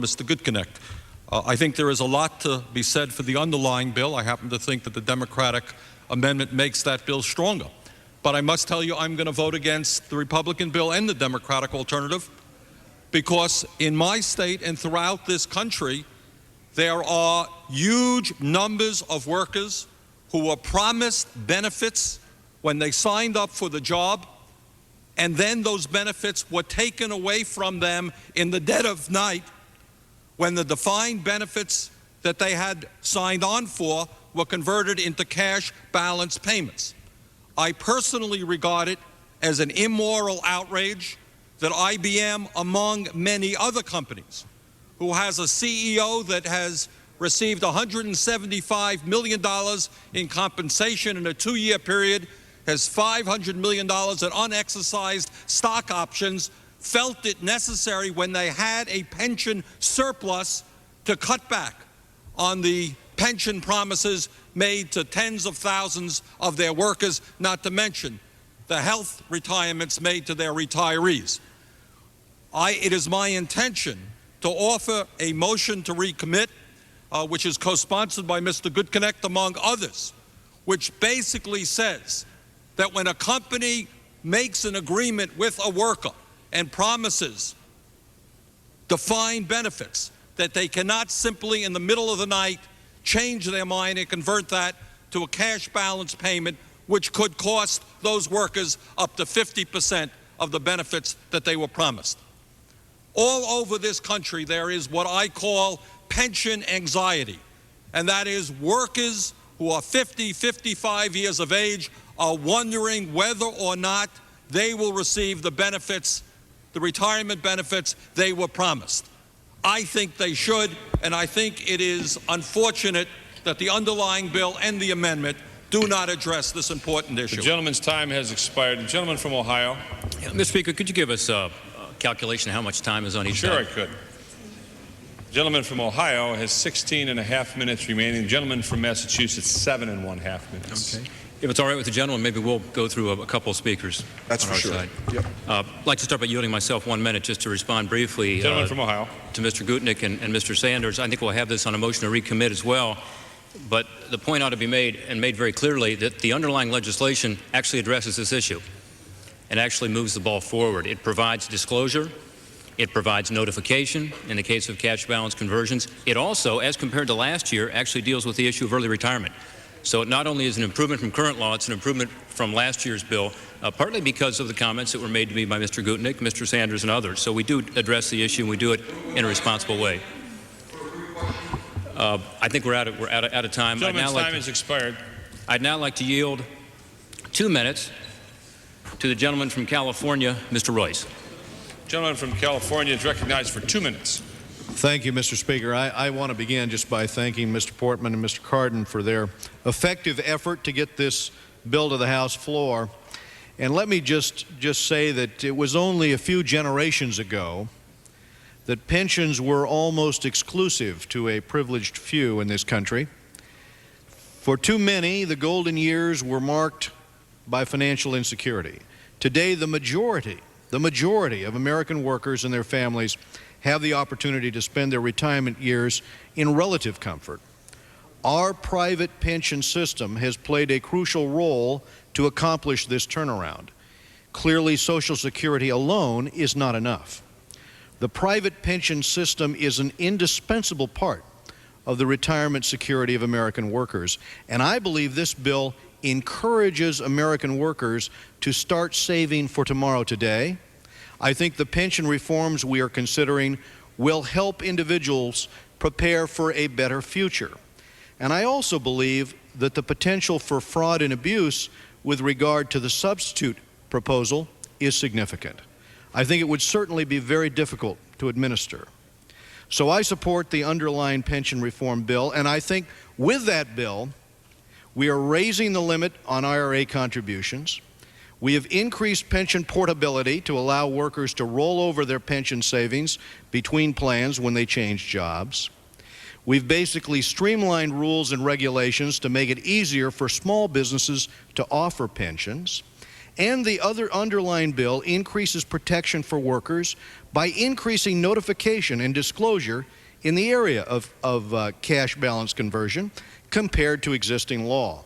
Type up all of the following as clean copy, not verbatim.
Mr. Goodconnect. I think there is a lot to be said for the underlying bill. I happen to think that the Democratic amendment makes that bill stronger. But I must tell you, I'm going to vote against the Republican bill and the Democratic alternative because in my state and throughout this country, there are huge numbers of workers who were promised benefits when they signed up for the job, and then those benefits were taken away from them in the dead of night when the defined benefits that they had signed on for were converted into cash balance payments. I personally regard it as an immoral outrage that IBM, among many other companies, who has a CEO that has received $175 million in compensation in a 2-year period, has $500 million in unexercised stock options, felt it necessary when they had a pension surplus to cut back on the pension promises made to tens of thousands of their workers, not to mention the health retirements made to their retirees. It is my intention to offer a motion to recommit, which is co-sponsored by Mr. Goodconnect, among others, which basically says that when a company makes an agreement with a worker and promises defined benefits, that they cannot simply in the middle of the night change their mind and convert that to a cash balance payment, which could cost those workers up to 50% of the benefits that they were promised. All over this country, there is what I call pension anxiety, and that is workers who are 50, 55 years of age are wondering whether or not they will receive the benefits, the retirement benefits they were promised. I think they should, and I think it is unfortunate that the underlying bill and the amendment do not address this important issue. The gentleman's time has expired. The gentleman from Ohio. Yeah, Mr. Speaker, could you give us a calculation of how much time is on each side? Sure, I could. The gentleman from Ohio has 16.5 minutes remaining. The gentleman from Massachusetts, 7.5 minutes. Okay. If it's all right with the gentleman, maybe we'll go through a couple of speakers. That's on for our sure. side. Yep. I'd like to start by yielding myself 1 minute just to respond briefly Gentleman from Ohio. to Mr. Gutnick and Mr. Sanders. I think we'll have this on a motion to recommit as well. But the point ought to be made, and made very clearly, that the underlying legislation actually addresses this issue and actually moves the ball forward. It provides disclosure. It provides notification in the case of cash balance conversions. It also, as compared to last year, actually deals with the issue of early retirement. So it not only is an improvement from current law, it's an improvement from last year's bill, partly because of the comments that were made to me by Mr. Gutnick, Mr. Sanders, and others. So we do address the issue, and we do it in a responsible way. I think we're out of time. Gentleman's time has expired. I'd now like to yield 2 minutes to the gentleman from California, Mr. Royce. Gentleman from California is recognized for 2 minutes. Thank you, Mr. Speaker. I want to begin just by thanking Mr. Portman and Mr. Cardin for their effective effort to get this bill to the House floor. And let me just say that it was only a few generations ago that pensions were almost exclusive to a privileged few in this country. For too many, the golden years were marked by financial insecurity. Today, the majority of American workers and their families have the opportunity to spend their retirement years in relative comfort. Our private pension system has played a crucial role to accomplish this turnaround. Clearly, Social Security alone is not enough. The private pension system is an indispensable part of the retirement security of American workers, and I believe this bill encourages American workers to start saving for tomorrow today. I think the pension reforms we are considering will help individuals prepare for a better future. And I also believe that the potential for fraud and abuse with regard to the substitute proposal is significant. I think it would certainly be very difficult to administer. So I support the underlying pension reform bill, and I think with that bill, we are raising the limit on IRA contributions. We have increased pension portability to allow workers to roll over their pension savings between plans when they change jobs. We've basically streamlined rules and regulations to make it easier for small businesses to offer pensions. And the other underlying bill increases protection for workers by increasing notification and disclosure in the area of cash balance conversion compared to existing law.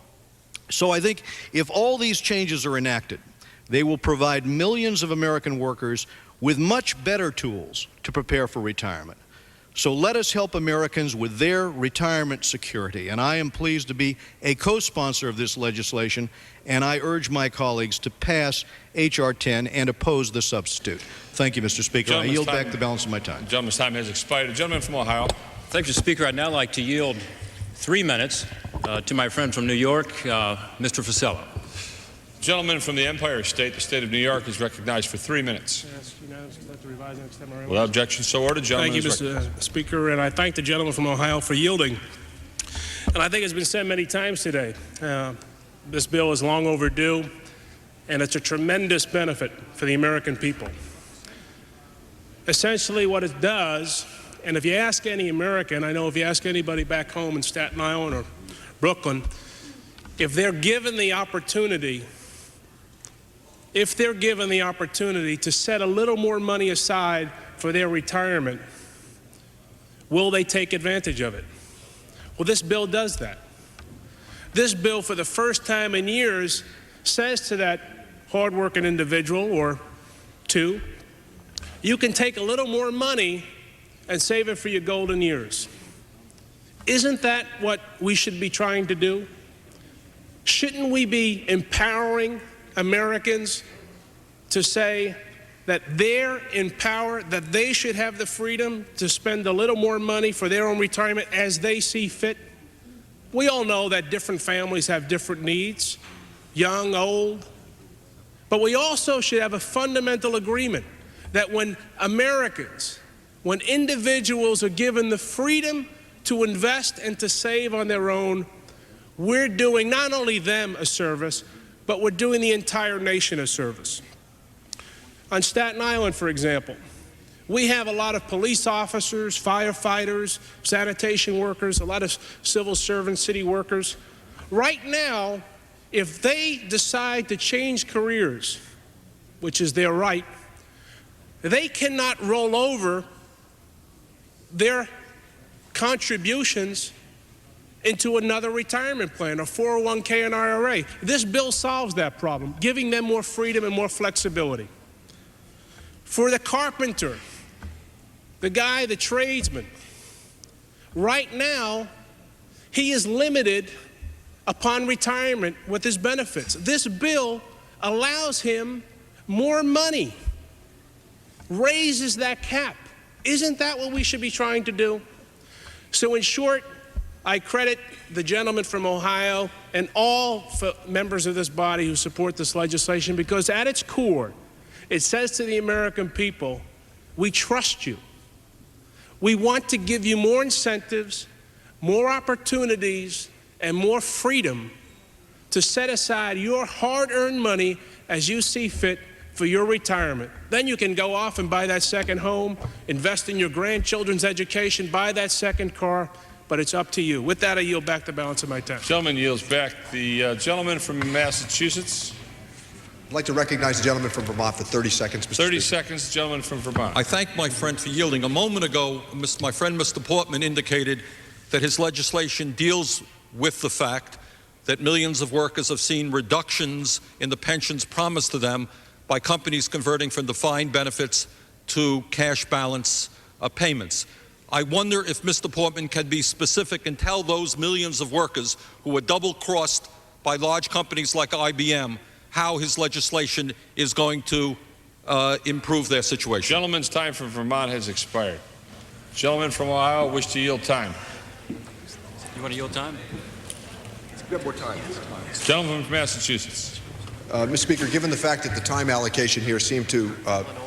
So I think if all these changes are enacted, they will provide millions of American workers with much better tools to prepare for retirement. So let us help Americans with their retirement security. And I am pleased to be a co-sponsor of this legislation, and I urge my colleagues to pass H.R. 10 and oppose the substitute. Thank you, Mr. Speaker. I yield back the balance of my time. The gentleman's time has expired. The gentleman from Ohio. Thank you, Speaker. I'd now like to yield 3 minutes to my friend from New York, Mr. Fasella. Gentleman from the Empire State, the state of New York, is recognized for 3 minutes. Without objection, so ordered. Thank you, Mr. Speaker, and I thank the gentleman from Ohio for yielding. And I think it's been said many times today, this bill is long overdue, and it's a tremendous benefit for the American people. Essentially what it does, and if you ask any American, I know if you ask anybody back home in Staten Island or Brooklyn, if they're given the opportunity to set a little more money aside for their retirement, will they take advantage of it? Well, this bill does that. This bill, for the first time in years, says to that hardworking individual or two, you can take a little more money and save it for your golden years. Isn't that what we should be trying to do? Shouldn't we be empowering Americans to say that they're in power, that they should have the freedom to spend a little more money for their own retirement as they see fit? We all know that different families have different needs, young, old. But we also should have a fundamental agreement that when Americans, when individuals are given the freedom to invest and to save on their own, we're doing not only them a service, but we're doing the entire nation a service. On Staten Island, for example, we have a lot of police officers, firefighters, sanitation workers, a lot of civil servants, city workers. Right now, if they decide to change careers, which is their right, they cannot roll over their contributions into another retirement plan, a 401k and IRA. This bill solves that problem, giving them more freedom and more flexibility. For the carpenter, the guy, the tradesman, right now, he is limited upon retirement with his benefits. This bill allows him more money, raises that cap. Isn't that what we should be trying to do? So in short, I credit the gentleman from Ohio and all members of this body who support this legislation, because at its core, it says to the American people, we trust you. We want to give you more incentives, more opportunities, and more freedom to set aside your hard-earned money as you see fit for your retirement. Then you can go off and buy that second home, invest in your grandchildren's education, buy that second car, but it's up to you. With that, I yield back the balance of my time. Gentleman yields back. The gentleman from Massachusetts. I'd like to recognize the gentleman from Vermont for 30 seconds, Mr. 30 Speaker. seconds, gentleman from Vermont. I thank my friend for yielding. A moment ago, my friend Mr. Portman indicated that his legislation deals with the fact that millions of workers have seen reductions in the pensions promised to them by companies converting from defined benefits to cash balance payments. I wonder if Mr. Portman can be specific and tell those millions of workers who were double-crossed by large companies like IBM how his legislation is going to improve their situation. Gentleman's time from Vermont has expired. Gentleman from Ohio, wish to yield time. You want to yield time? We have more time. Gentleman from Massachusetts. Mr. Speaker, given the fact that the time allocation here seemed to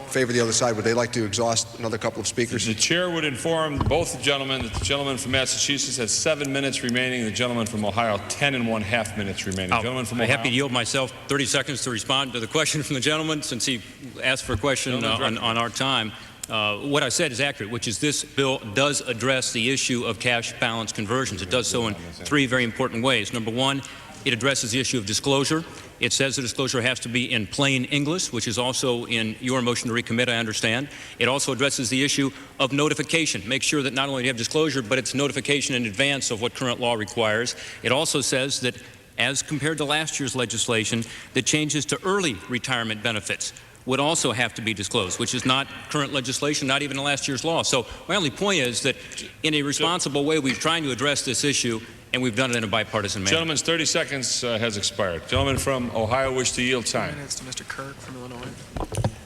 favor the other side, would they like to exhaust another couple of speakers? The chair would inform both the gentlemen that the gentleman from Massachusetts has 7 minutes remaining, and the gentleman from Ohio 10½ minutes remaining. Gentleman from I'm Ohio. happy to yield myself 30 seconds to respond to the question from the gentleman, since he asked for a question on our time. What I said is accurate, which is this bill does address the issue of cash balance conversions. It does so in 3 very important ways. Number one, It addresses the issue of disclosure. It says the disclosure has to be in plain English, which is also in your motion to recommit, I understand. It also addresses the issue of notification. Make sure that not only do you have disclosure, but it's notification in advance of what current law requires. It also says that, as compared to last year's legislation, the changes to early retirement benefits would also have to be disclosed, which is not current legislation, not even in last year's law. So my only point is that in a responsible way, we're trying to address this issue, and we've done it in a bipartisan manner. Gentleman's 30 seconds has expired. Gentleman from Ohio wish to yield time. 2 minutes to Mr. Kirk from Illinois.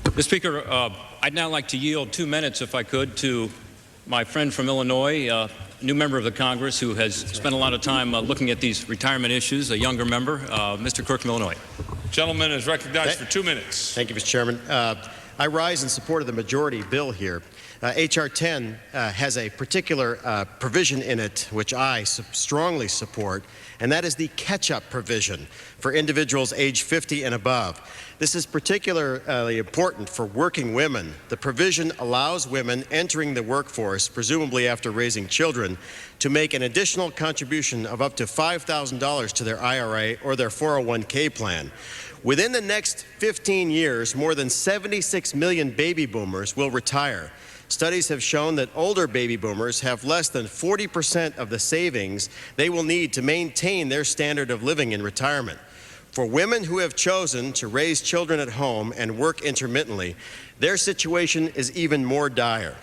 Mr. Speaker, I'd now like to yield 2 minutes, if I could, to my friend from Illinois, a new member of the Congress who has spent a lot of time looking at these retirement issues, a younger member, Mr. Kirk from Illinois. Gentleman is recognized for 2 minutes. Thank you, Mr. Chairman. I rise in support of the majority bill here. H.R. 10 has a particular provision in it which I strongly support, and that is the catch-up provision for individuals age 50 and above. This is particularly important for working women. The provision allows women entering the workforce, presumably after raising children, to make an additional contribution of up to $5,000 to their IRA or their 401k plan. Within the next 15 years, more than 76 million baby boomers will retire. Studies have shown that older baby boomers have less than 40% of the savings they will need to maintain their standard of living in retirement. For women who have chosen to raise children at home and work intermittently, their situation is even more dire.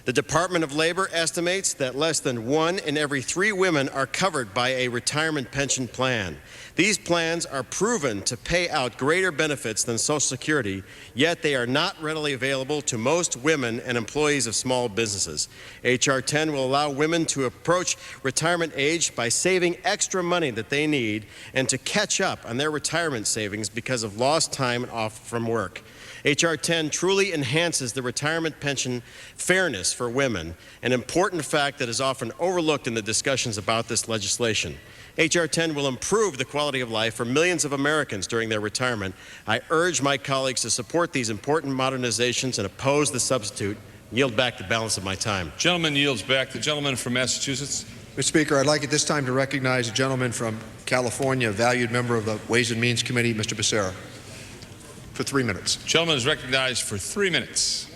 The Department of Labor estimates that less than 1 in every 3 women are covered by a retirement pension plan. These plans are proven to pay out greater benefits than Social Security, yet they are not readily available to most women and employees of small businesses. H.R. 10 will allow women to approach retirement age by saving extra money that they need and to catch up on their retirement savings because of lost time off from work. H.R. 10 truly enhances the retirement pension fairness for women, an important fact that is often overlooked in the discussions about this legislation. H.R. 10 will improve the quality of life for millions of Americans during their retirement. I urge my colleagues to support these important modernizations and oppose the substitute. Yield back the balance of my time. Gentleman yields back. The gentleman from Massachusetts. Mr. Speaker, I'd like at this time to recognize a gentleman from California, a valued member of the Ways and Means Committee, Mr. Becerra, for 3 minutes. Gentleman is recognized for 3 minutes.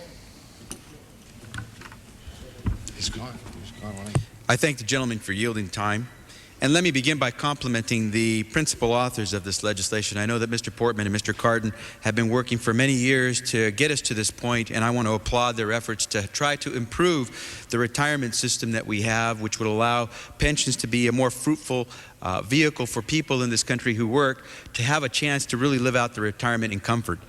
He's gone. He's gone. I thank the gentleman for yielding time. And let me begin by complimenting the principal authors of this legislation. I know that Mr. Portman and Mr. Cardin have been working for many years to get us to this point, and I want to applaud their efforts to try to improve the retirement system that we have, which would allow pensions to be a more fruitful vehicle for people in this country who work to have a chance to really live out their retirement in comfort.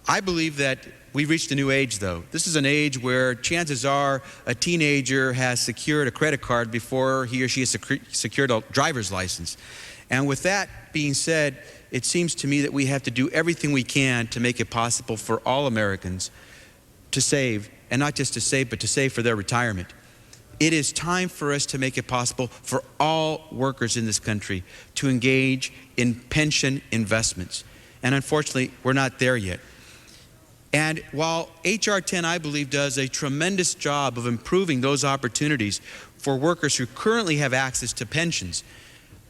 I believe that we've reached a new age, though. This is an age where chances are a teenager has secured a credit card before he or she has secured a driver's license. And with that being said, it seems to me that we have to do everything we can to make it possible for all Americans to save, and not just to save, but to save for their retirement. It is time for us to make it possible for all workers in this country to engage in pension investments. And unfortunately, we're not there yet. And while H.R. 10, I believe, does a tremendous job of improving those opportunities for workers who currently have access to pensions,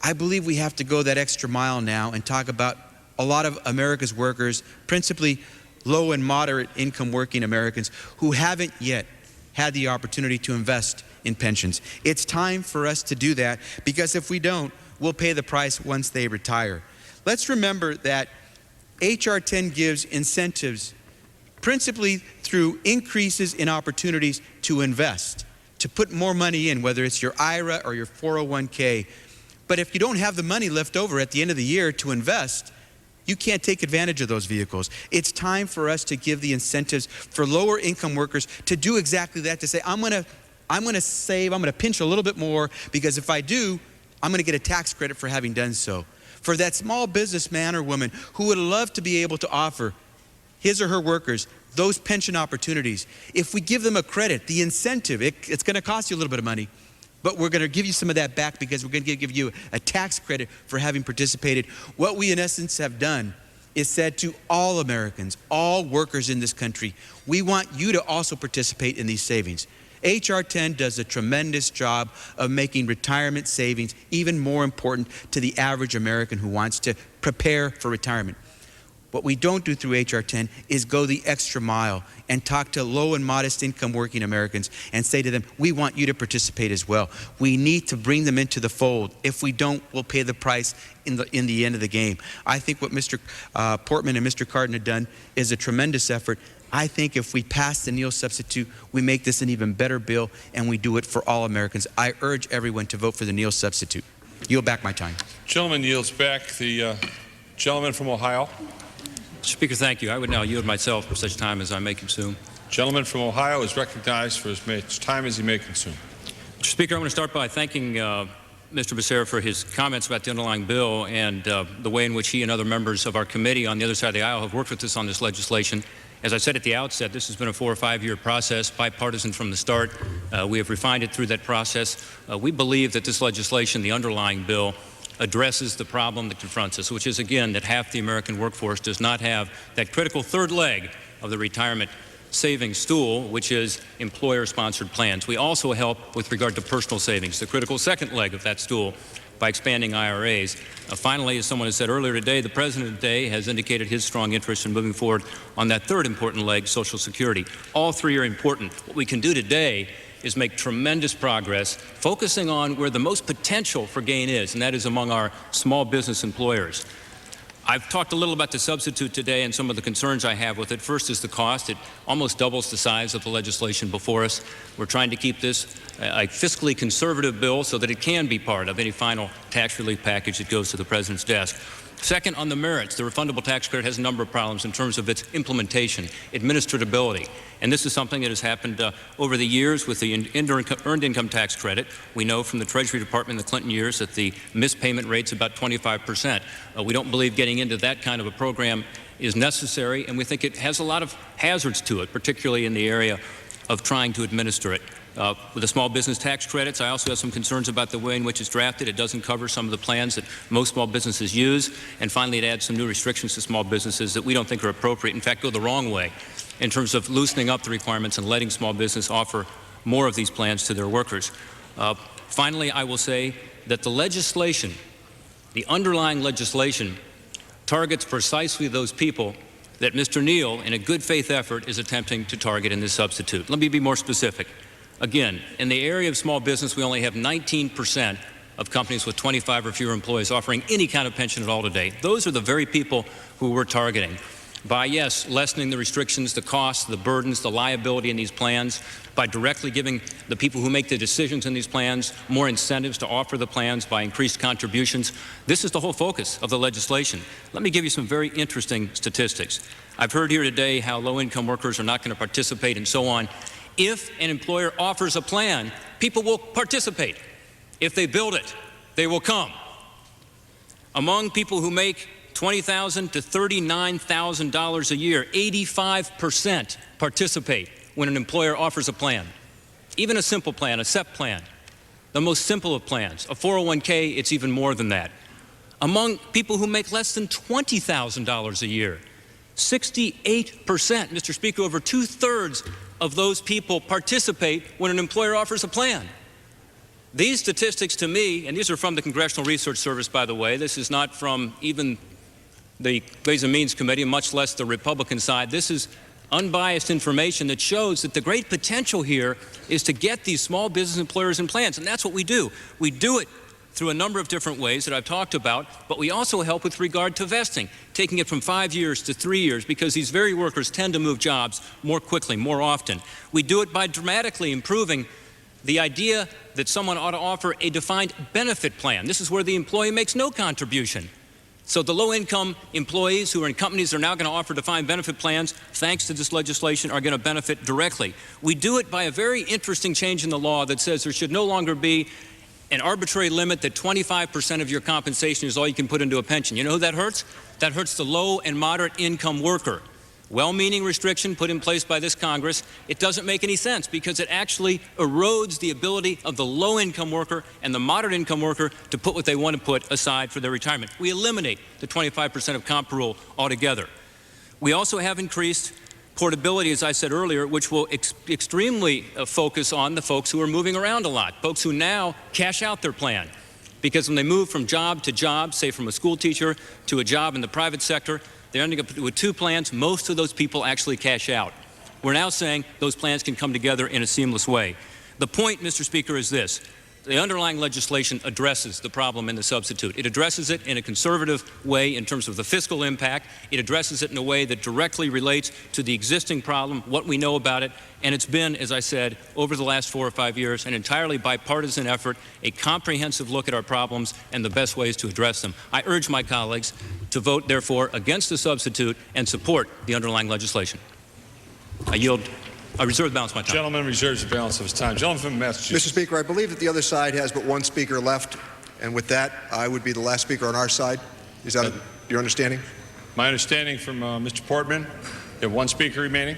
I believe we have to go that extra mile now and talk about a lot of America's workers, principally low and moderate income working Americans, who haven't yet had the opportunity to invest in pensions. It's time for us to do that, because if we don't, we'll pay the price once they retire. Let's remember that H.R. 10 gives incentives principally through increases in opportunities to invest, to put more money in, whether it's your IRA or your 401k. But if you don't have the money left over at the end of the year to invest, you can't take advantage of those vehicles. It's time for us to give the incentives for lower income workers to do exactly that, to say, I'm going to save, I'm going to pinch a little bit more, because if I do, I'm going to get a tax credit for having done so. For that small businessman or woman who would love to be able to offer his or her workers those pension opportunities, if we give them a credit, the incentive, it's going to cost you a little bit of money, but we're going to give you some of that back because we're going to give you a tax credit for having participated. What we in essence have done is said to all Americans, all workers in this country, we want you to also participate in these savings. H.R. 10 does a tremendous job of making retirement savings even more important to the average American who wants to prepare for retirement. What we don't do through H.R. 10 is go the extra mile and talk to low and modest income working Americans and say to them, we want you to participate as well. We need to bring them into the fold. If we don't, we'll pay the price in the end of the game. I think what Mr. Portman and Mr. Cardin have done is a tremendous effort. I think if we pass the Neal substitute, we make this an even better bill, and we do it for all Americans. I urge everyone to vote for the Neal substitute. Yield back my time. Gentleman yields back. The gentleman from Ohio. Mr. Speaker, thank you. I would now yield myself for such time as I may consume. Gentleman from Ohio is recognized for as much time as he may consume. Mr. Speaker, I want to start by thanking Mr. Becerra for his comments about the underlying bill and the way in which he and other members of our committee on the other side of the aisle have worked with us on this legislation. As I said at the outset, this has been a 4 or 5 year process, bipartisan from the start. We have refined it through that process. We believe that this legislation, the underlying bill, addresses the problem that confronts us, which is, again, that half the American workforce does not have that critical third leg of the retirement savings stool, which is employer-sponsored plans. We also help with regard to personal savings, the critical second leg of that stool, by expanding IRAs. Finally, as someone has said earlier today, the President today has indicated his strong interest in moving forward on that third important leg, Social Security. All three are important. What we can do today is make tremendous progress, focusing on where the most potential for gain is, and that is among our small business employers. I've talked a little about the substitute today and some of the concerns I have with it. First is the cost. It almost doubles the size of the legislation before us. We're trying to keep this a fiscally conservative bill so that it can be part of any final tax relief package that goes to the President's desk. Second, on the merits, the refundable tax credit has a number of problems in terms of its implementation, administratability. And this is something that has happened over the years with the earned income tax credit. We know from the Treasury Department in the Clinton years that the mispayment rate's about 25%. We don't believe getting into that kind of a program is necessary, and we think it has a lot of hazards to it, particularly in the area of trying to administer it. With the small business tax credits, I also have some concerns about the way in which it's drafted. It doesn't cover some of the plans that most small businesses use. And finally, it adds some new restrictions to small businesses that we don't think are appropriate, in fact, go the wrong way in terms of loosening up the requirements and letting small business offer more of these plans to their workers. Finally, I will say that the legislation, the underlying legislation, targets precisely those people that Mr. Neal, in a good faith effort, is attempting to target in this substitute. Let me be more specific. Again, in the area of small business, we only have 19% of companies with 25 or fewer employees offering any kind of pension at all today. Those are the very people who we're targeting by, yes, lessening the restrictions, the costs, the burdens, the liability in these plans, by directly giving the people who make the decisions in these plans more incentives to offer the plans by increased contributions. This is the whole focus of the legislation. Let me give you some very interesting statistics. I've heard here today how low-income workers are not going to participate and so on. If an employer offers a plan, people will participate. If they build it, they will come. Among people who make $20,000 to $39,000 a year, 85% participate when an employer offers a plan. Even a simple plan, a SEP plan, the most simple of plans. A 401k, it's even more than that. Among people who make less than $20,000 a year, 68%, Mr. Speaker, over 2/3 of those people participate when an employer offers a plan. These statistics to me, and these are from the Congressional Research Service, by the way, this is not from even the Ways and Means Committee, much less the Republican side. This is unbiased information that shows that the great potential here is to get these small business employers in plans, and that's what we do. We do it through a number of different ways that I've talked about, but we also help with regard to vesting, taking it from 5 years to 3 years, because these very workers tend to move jobs more quickly, more often. We do it by dramatically improving the idea that someone ought to offer a defined benefit plan. This is where the employee makes no contribution. So the low-income employees who are in companies that are now going to offer defined benefit plans, thanks to this legislation, are going to benefit directly. We do it by a very interesting change in the law that says there should no longer be an arbitrary limit that 25% of your compensation is all you can put into a pension. You know who that hurts? That hurts the low and moderate income worker. Well-meaning restriction put in place by this Congress. It doesn't make any sense because it actually erodes the ability of the low-income worker and the moderate-income worker to put what they want to put aside for their retirement. We eliminate the 25% of comp rule altogether. We also have increased portability, as I said earlier, which will extremely focus on the folks who are moving around a lot, folks who now cash out their plan. Because when they move from job to job, say from a school teacher to a job in the private sector, they're ending up with two plans. Most of those people actually cash out. We're now saying those plans can come together in a seamless way. The point, Mr. Speaker, is this. The underlying legislation addresses the problem in the substitute. It addresses it in a conservative way in terms of the fiscal impact. It addresses it in a way that directly relates to the existing problem, what we know about it, and it's been, as I said, over the last 4 or 5 years, an entirely bipartisan effort, a comprehensive look at our problems and the best ways to address them. I urge my colleagues to vote, therefore, against the substitute and support the underlying legislation. I reserve the balance of my time. Gentleman reserves the balance of his time. Gentleman from Massachusetts. Mr. Speaker, I believe that the other side has but one speaker left, and with that, I would be the last speaker on our side. Is that your understanding? My understanding from Mr. Portman, you have one speaker remaining?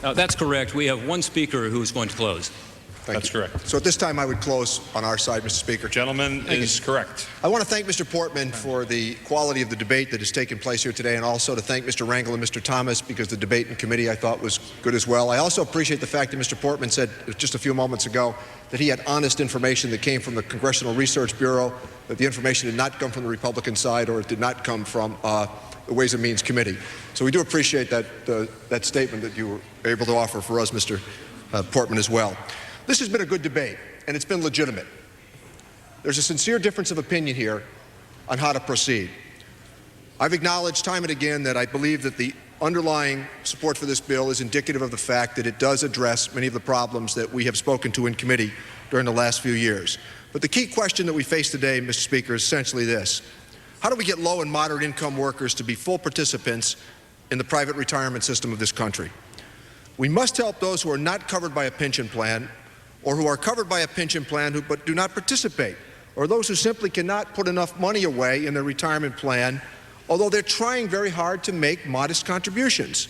That's correct. We have one speaker who is going to close. That's correct. So at this time, I would close on our side, Mr. Speaker. Gentleman is correct. I want to thank Mr. Portman for the quality of the debate that has taken place here today, and also to thank Mr. Rangel and Mr. Thomas because the debate in committee I thought was good as well. I also appreciate the fact that Mr. Portman said just a few moments ago that he had honest information that came from the Congressional Research Bureau, that the information did not come from the Republican side or it did not come from the Ways and Means Committee. So we do appreciate that statement that you were able to offer for us, Mr. Portman, as well. This has been a good debate, and it's been legitimate. There's a sincere difference of opinion here on how to proceed. I've acknowledged time and again that I believe that the underlying support for this bill is indicative of the fact that it does address many of the problems that we have spoken to in committee during the last few years. But the key question that we face today, Mr. Speaker, is essentially this. How do we get low and moderate income workers to be full participants in the private retirement system of this country? We must help those who are not covered by a pension plan or who are covered by a pension plan but do not participate, or those who simply cannot put enough money away in their retirement plan, although they're trying very hard to make modest contributions.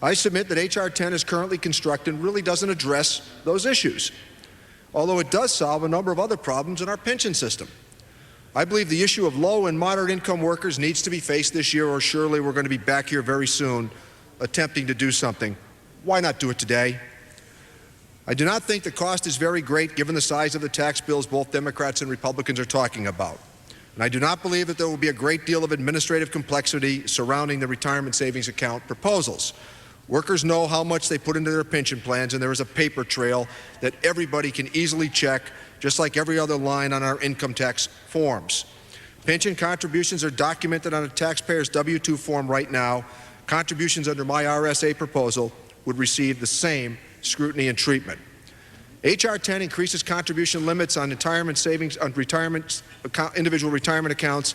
I submit that H.R. 10 as currently constructed really doesn't address those issues, although it does solve a number of other problems in our pension system. I believe the issue of low and moderate income workers needs to be faced this year, or surely we're going to be back here very soon attempting to do something. Why not do it today? I do not think the cost is very great given the size of the tax bills both Democrats and Republicans are talking about. And I do not believe that there will be a great deal of administrative complexity surrounding the retirement savings account proposals. Workers know how much they put into their pension plans, and there is a paper trail that everybody can easily check, just like every other line on our income tax forms. Pension contributions are documented on a taxpayer's W-2 form right now. Contributions under my RSA proposal would receive the same scrutiny and treatment. H.R. 10 increases contribution limits on retirement savings, on individual retirement accounts,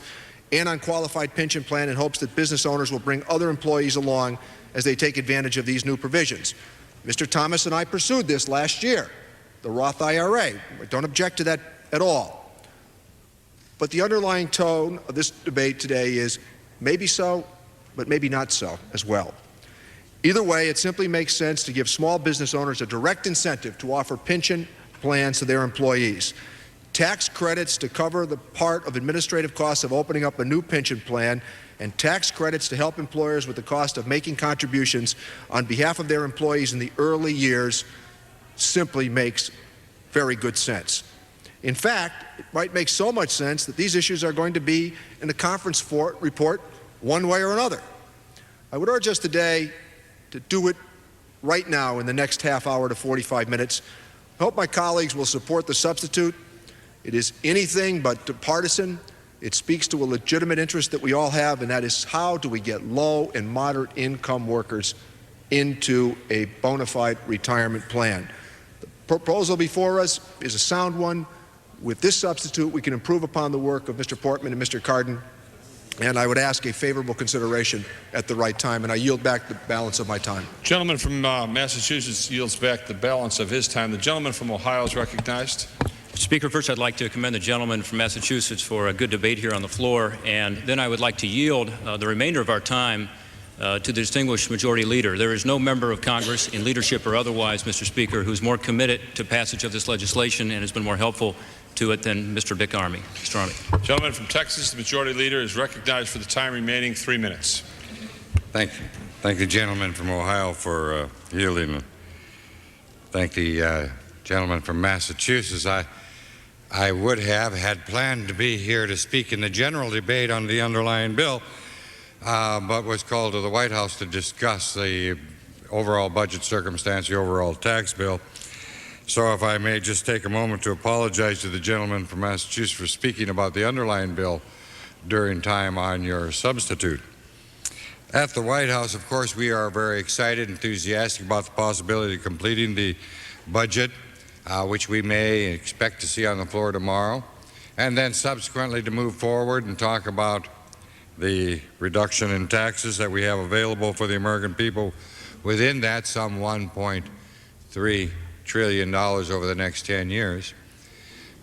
and on qualified pension plan in hopes that business owners will bring other employees along as they take advantage of these new provisions. Mr. Thomas and I pursued this last year, the Roth IRA. I don't object to that at all. But the underlying tone of this debate today is maybe so, but maybe not so as well. Either way, it simply makes sense to give small business owners a direct incentive to offer pension plans to their employees. Tax credits to cover the part of administrative costs of opening up a new pension plan, and tax credits to help employers with the cost of making contributions on behalf of their employees in the early years simply makes very good sense. In fact, it might make so much sense that these issues are going to be in the conference report one way or another. I would urge us today to do it right now in the next half hour to 45 minutes. I hope my colleagues will support the substitute. It is anything but partisan. It speaks to a legitimate interest that we all have, and that is how do we get low and moderate income workers into a bona fide retirement plan. The proposal before us is a sound one. With this substitute, we can improve upon the work of Mr. Portman and Mr. Cardin, and I would ask a favorable consideration at the right time, and I yield back the balance of my time. Gentleman from Massachusetts yields back the balance of his time. The gentleman from Ohio is recognized. Speaker, first I'd like to commend the gentleman from Massachusetts for a good debate here on the floor, and then I would like to yield the remainder of our time to the distinguished majority leader. There is no member of Congress, in leadership or otherwise, Mr. Speaker, who's more committed to passage of this legislation and has been more helpful to it than Mr. Dick Armey. Mr. Armey. Gentleman from Texas, the majority leader, is recognized for the time remaining, 3 minutes. Thank you. Thank the gentleman from Ohio for yielding. Thank the gentleman from Massachusetts. I would have had planned to be here to speak in the general debate on the underlying bill, but was called to the White House to discuss the overall budget circumstance, the overall tax bill. So if I may just take a moment to apologize to the gentleman from Massachusetts for speaking about the underlying bill during time on your substitute. At the White House, of course, we are very excited, enthusiastic about the possibility of completing the budget, which we may expect to see on the floor tomorrow, and then subsequently to move forward and talk about the reduction in taxes that we have available for the American people. Within that, some $1.3 trillion over the next 10 years.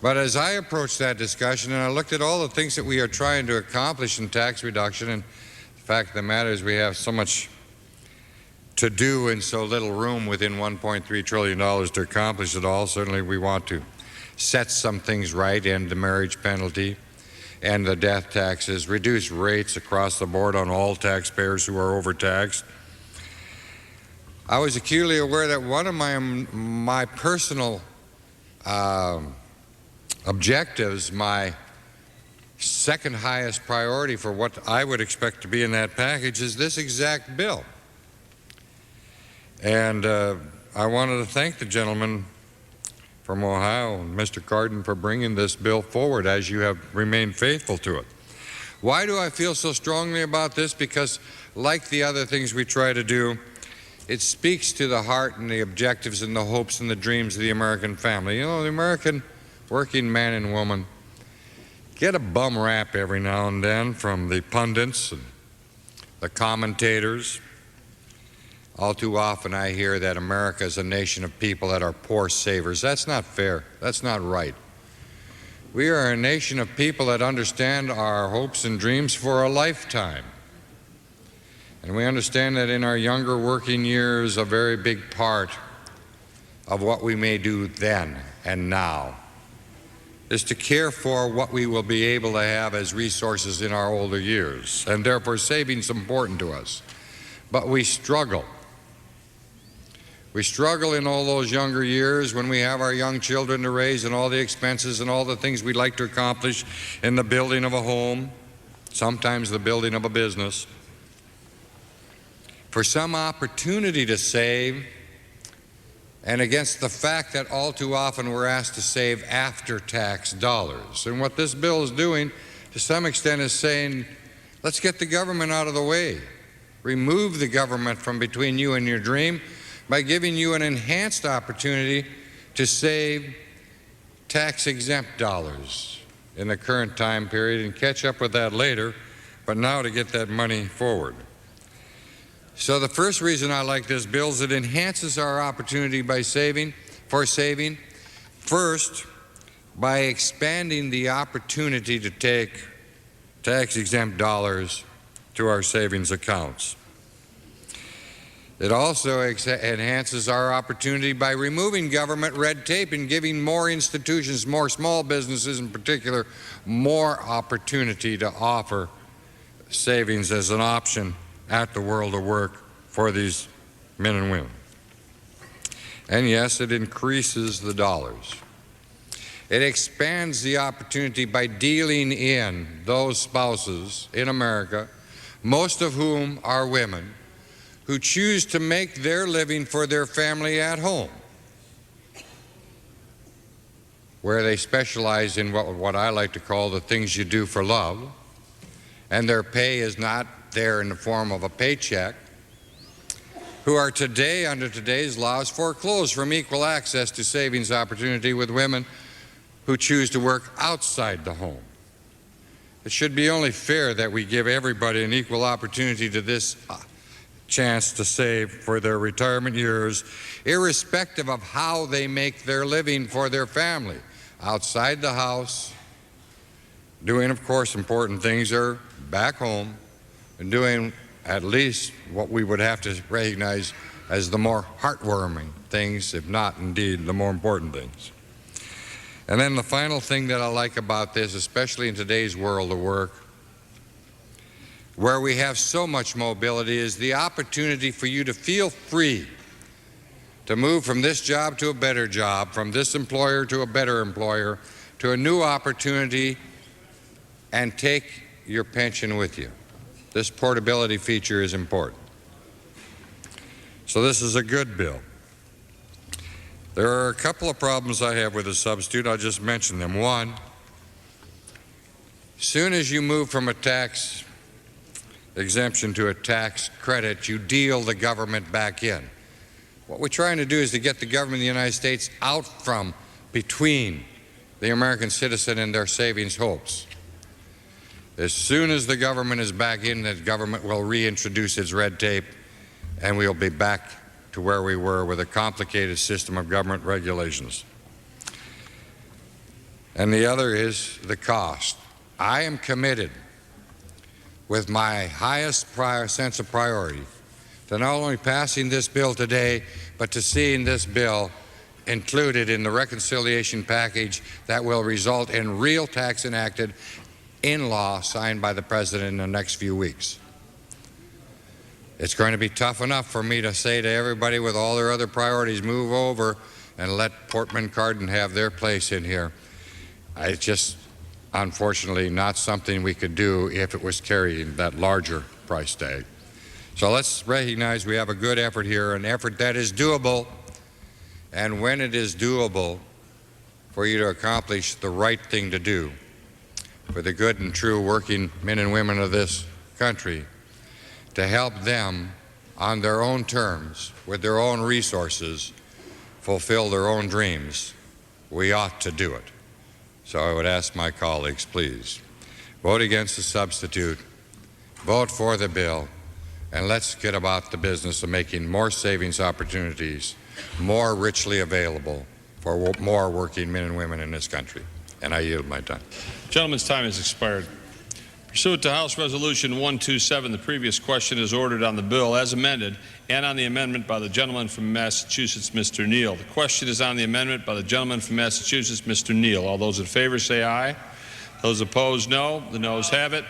But as I approached that discussion and I looked at all the things that we are trying to accomplish in tax reduction, and the fact of the matter is we have so much to do and so little room within $1.3 trillion to accomplish it all. Certainly we want to set some things right, end the marriage penalty and the death taxes, reduce rates across the board on all taxpayers who are overtaxed. I was acutely aware that one of my personal objectives, my second highest priority for what I would expect to be in that package, is this exact bill. And I wanted to thank the gentleman from Ohio, Mr. Cardin, for bringing this bill forward as you have remained faithful to it. Why do I feel so strongly about this? Because like the other things we try to do, it speaks to the heart and the objectives and the hopes and the dreams of the American family. You know, the American working man and woman get a bum rap every now and then from the pundits and the commentators. All too often I hear that America is a nation of people that are poor savers. That's not fair. That's not right. We are a nation of people that understand our hopes and dreams for a lifetime. And we understand that in our younger working years, a very big part of what we may do then and now is to care for what we will be able to have as resources in our older years. And therefore, saving is important to us. But we struggle. We struggle in all those younger years when we have our young children to raise and all the expenses and all the things we'd like to accomplish in the building of a home, sometimes the building of a business, for some opportunity to save, and against the fact that all too often we're asked to save after-tax dollars. And what this bill is doing, to some extent, is saying, let's get the government out of the way. Remove the government from between you and your dream by giving you an enhanced opportunity to save tax-exempt dollars in the current time period and catch up with that later, but now to get that money forward. So the first reason I like this bill is it enhances our opportunity by saving. First, by expanding the opportunity to take tax-exempt dollars to our savings accounts. It also enhances our opportunity by removing government red tape and giving more institutions, more small businesses in particular, more opportunity to offer savings as an option at the world of work for these men and women. And yes, it increases the dollars. It expands the opportunity by dealing in those spouses in America, most of whom are women, who choose to make their living for their family at home, where they specialize in what I like to call the things you do for love, and their pay is not there in the form of a paycheck, who are today, under today's laws, foreclosed from equal access to savings opportunity with women who choose to work outside the home. It should be only fair that we give everybody an equal opportunity to this chance to save for their retirement years, irrespective of how they make their living for their family, outside the house, doing, of course, important things, or back home, and doing at least what we would have to recognize as the more heartwarming things, if not indeed the more important things. And then the final thing that I like about this, especially in today's world of work, where we have so much mobility, is the opportunity for you to feel free to move from this job to a better job, from this employer to a better employer, to a new opportunity, and take your pension with you. This portability feature is important. So this is a good bill. There are a couple of problems I have with the substitute. I'll just mention them. One, soon as you move from a tax exemption to a tax credit, you deal the government back in. What we're trying to do is to get the government of the United States out from between the American citizen and their savings hopes. As soon as the government is back in, the government will reintroduce its red tape, and we'll be back to where we were with a complicated system of government regulations. And the other is the cost. I am committed, with my highest sense of priority, to not only passing this bill today, but to seeing this bill included in the reconciliation package that will result in real tax enacted in law signed by the President in the next few weeks. It's going to be tough enough for me to say to everybody with all their other priorities, move over and let Portman Cardin have their place in here. It's just, unfortunately, not something we could do if it was carrying that larger price tag. So let's recognize we have a good effort here, an effort that is doable, and when it is doable, for you to accomplish the right thing to do for the good and true working men and women of this country, to help them on their own terms, with their own resources, fulfill their own dreams, we ought to do it. So I would ask my colleagues, please, vote against the substitute, vote for the bill, and let's get about the business of making more savings opportunities more richly available for more working men and women in this country. And I yield my time. Gentleman's time has expired. Pursuant to House Resolution 127, the previous question is ordered on the bill as amended and on the amendment by the gentleman from Massachusetts, Mr. Neal. The question is on the amendment by the gentleman from Massachusetts, Mr. Neal. All those in favor say aye. Those opposed, no. The noes have it.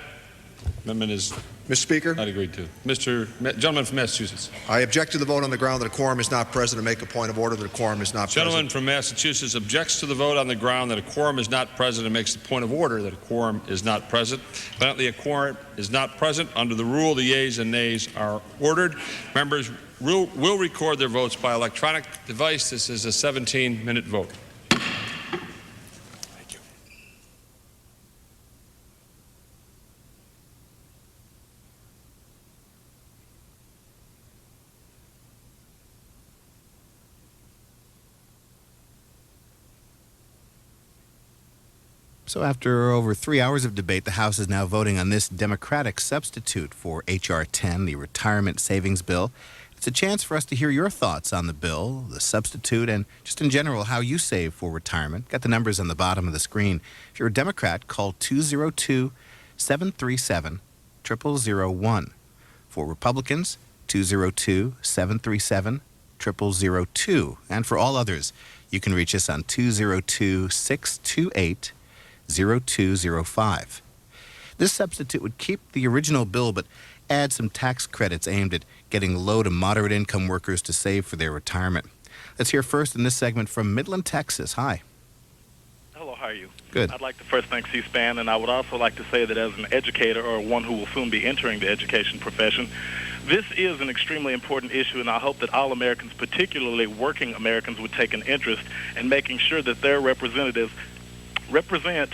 Amendment is Mr. Speaker, not agreed to. Gentleman from Massachusetts. I object to the vote on the ground that a quorum is not present and make a point of order that a quorum is not Gentleman present. from Massachusetts objects to the vote on the ground that a quorum is not present and makes the point of order that a quorum is not present. Evidently, a quorum is not present. Under the rule, the yeas and nays are ordered. Members will record their votes by electronic device. This is a 17-minute vote. So after over 3 hours of debate, the House is now voting on this Democratic substitute for H.R. 10, the Retirement Savings Bill. It's a chance for us to hear your thoughts on the bill, the substitute, and just in general how you save for retirement. Got the numbers on the bottom of the screen. If you're a Democrat, call 202-737-0001. For Republicans, 202-737-0002. And for all others, you can reach us on 202-628-0205. This substitute would keep the original bill but add some tax credits aimed at getting low to moderate income workers to save for their retirement. Let's hear first in this segment from Midland, Texas. Hi. Hello, how are you? Good. I'd like to first thank C-SPAN, and I would also like to say that as an educator or one who will soon be entering the education profession, this is an extremely important issue, and I hope that all Americans, particularly working Americans, would take an interest in making sure that their representatives represent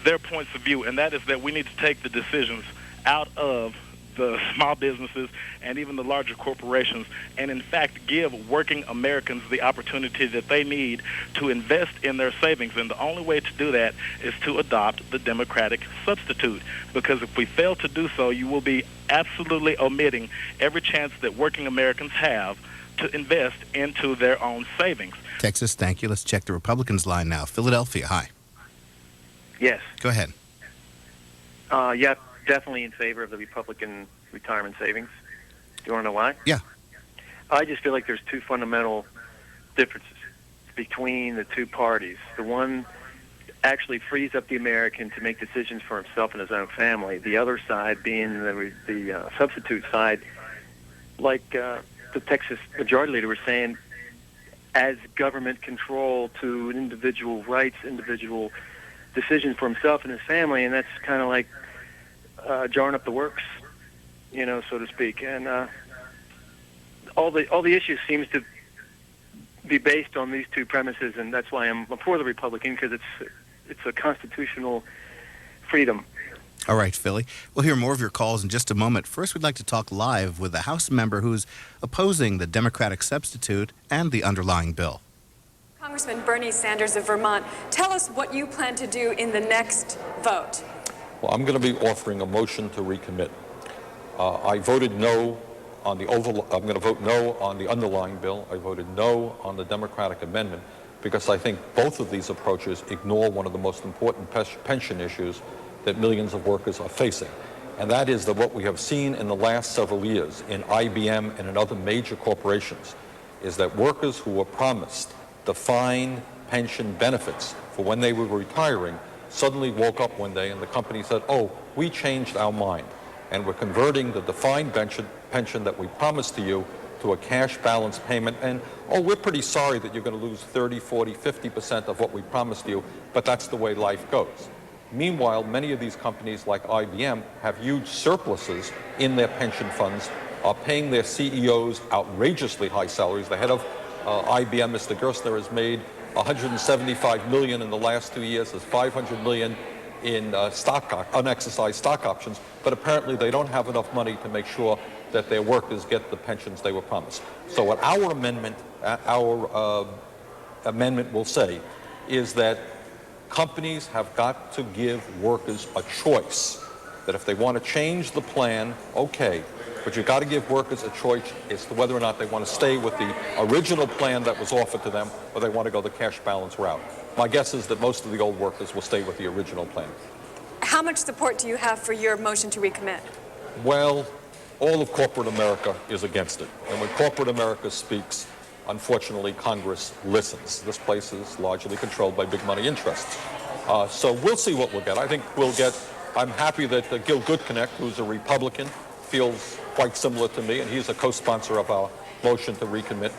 their points of view, and that is that we need to take the decisions out of the small businesses and even the larger corporations, and in fact give working Americans the opportunity that they need to invest in their savings. And the only way to do that is to adopt the Democratic substitute, because if we fail to do so, you will be absolutely omitting every chance that working Americans have to invest into their own savings. Texas, thank you. Let's check the Republicans line now. Philadelphia, hi. Yes. Go ahead. Yeah, definitely in favor of the Republican retirement savings. Do you want to know why? Yeah. I just feel like there's two fundamental differences between the two parties. The one actually frees up the American to make decisions for himself and his own family. The other side being the substitute side, like the Texas Majority Leader was saying, as government control to individual rights, individual decisions for himself and his family, and that's kind of like jarring up the works, so to speak. And all the issues seems to be based on these two premises, and that's why I'm for the Republican, because it's a constitutional freedom. All right, Philly. We'll hear more of your calls in just a moment. First, we'd like to talk live with the House member who's opposing the Democratic substitute and the underlying bill. Congressman Bernie Sanders of Vermont, tell us what you plan to do in the next vote. Well, I'm going to be offering a motion to recommit. I voted no on the I'm going to vote no on the underlying bill. I voted no on the Democratic amendment because I think both of these approaches ignore one of the most important pension issues that millions of workers are facing. And that is that what we have seen in the last several years in IBM and in other major corporations is that workers who were promised defined pension benefits for when they were retiring suddenly woke up one day and the company said, oh, we changed our mind and we're converting the defined pension that we promised to you to a cash balance payment, and oh, we're pretty sorry that you're going to lose 30, 40, 50% of what we promised you, but that's the way life goes. Meanwhile, many of these companies like IBM have huge surpluses in their pension funds, are paying their CEOs outrageously high salaries. The head of IBM, Mr. Gerstner, has made $175 million in the last 2 years. There's $500 million in unexercised stock options, but apparently they don't have enough money to make sure that their workers get the pensions they were promised. So what our amendment will say is that companies have got to give workers a choice, that if they want to change the plan, okay, but you've got to give workers a choice as to whether or not they want to stay with the original plan that was offered to them or they want to go the cash balance route. My guess is that most of the old workers will stay with the original plan. How much support do you have for your motion to recommit? Well, all of corporate America is against it. And when corporate America speaks, unfortunately, Congress listens. This place is largely controlled by big money interests. So we'll see what we'll get. I think we'll get, I'm happy that Gil Goodconnect, who's a Republican, feels quite similar to me, and he's a co-sponsor of our motion to recommit.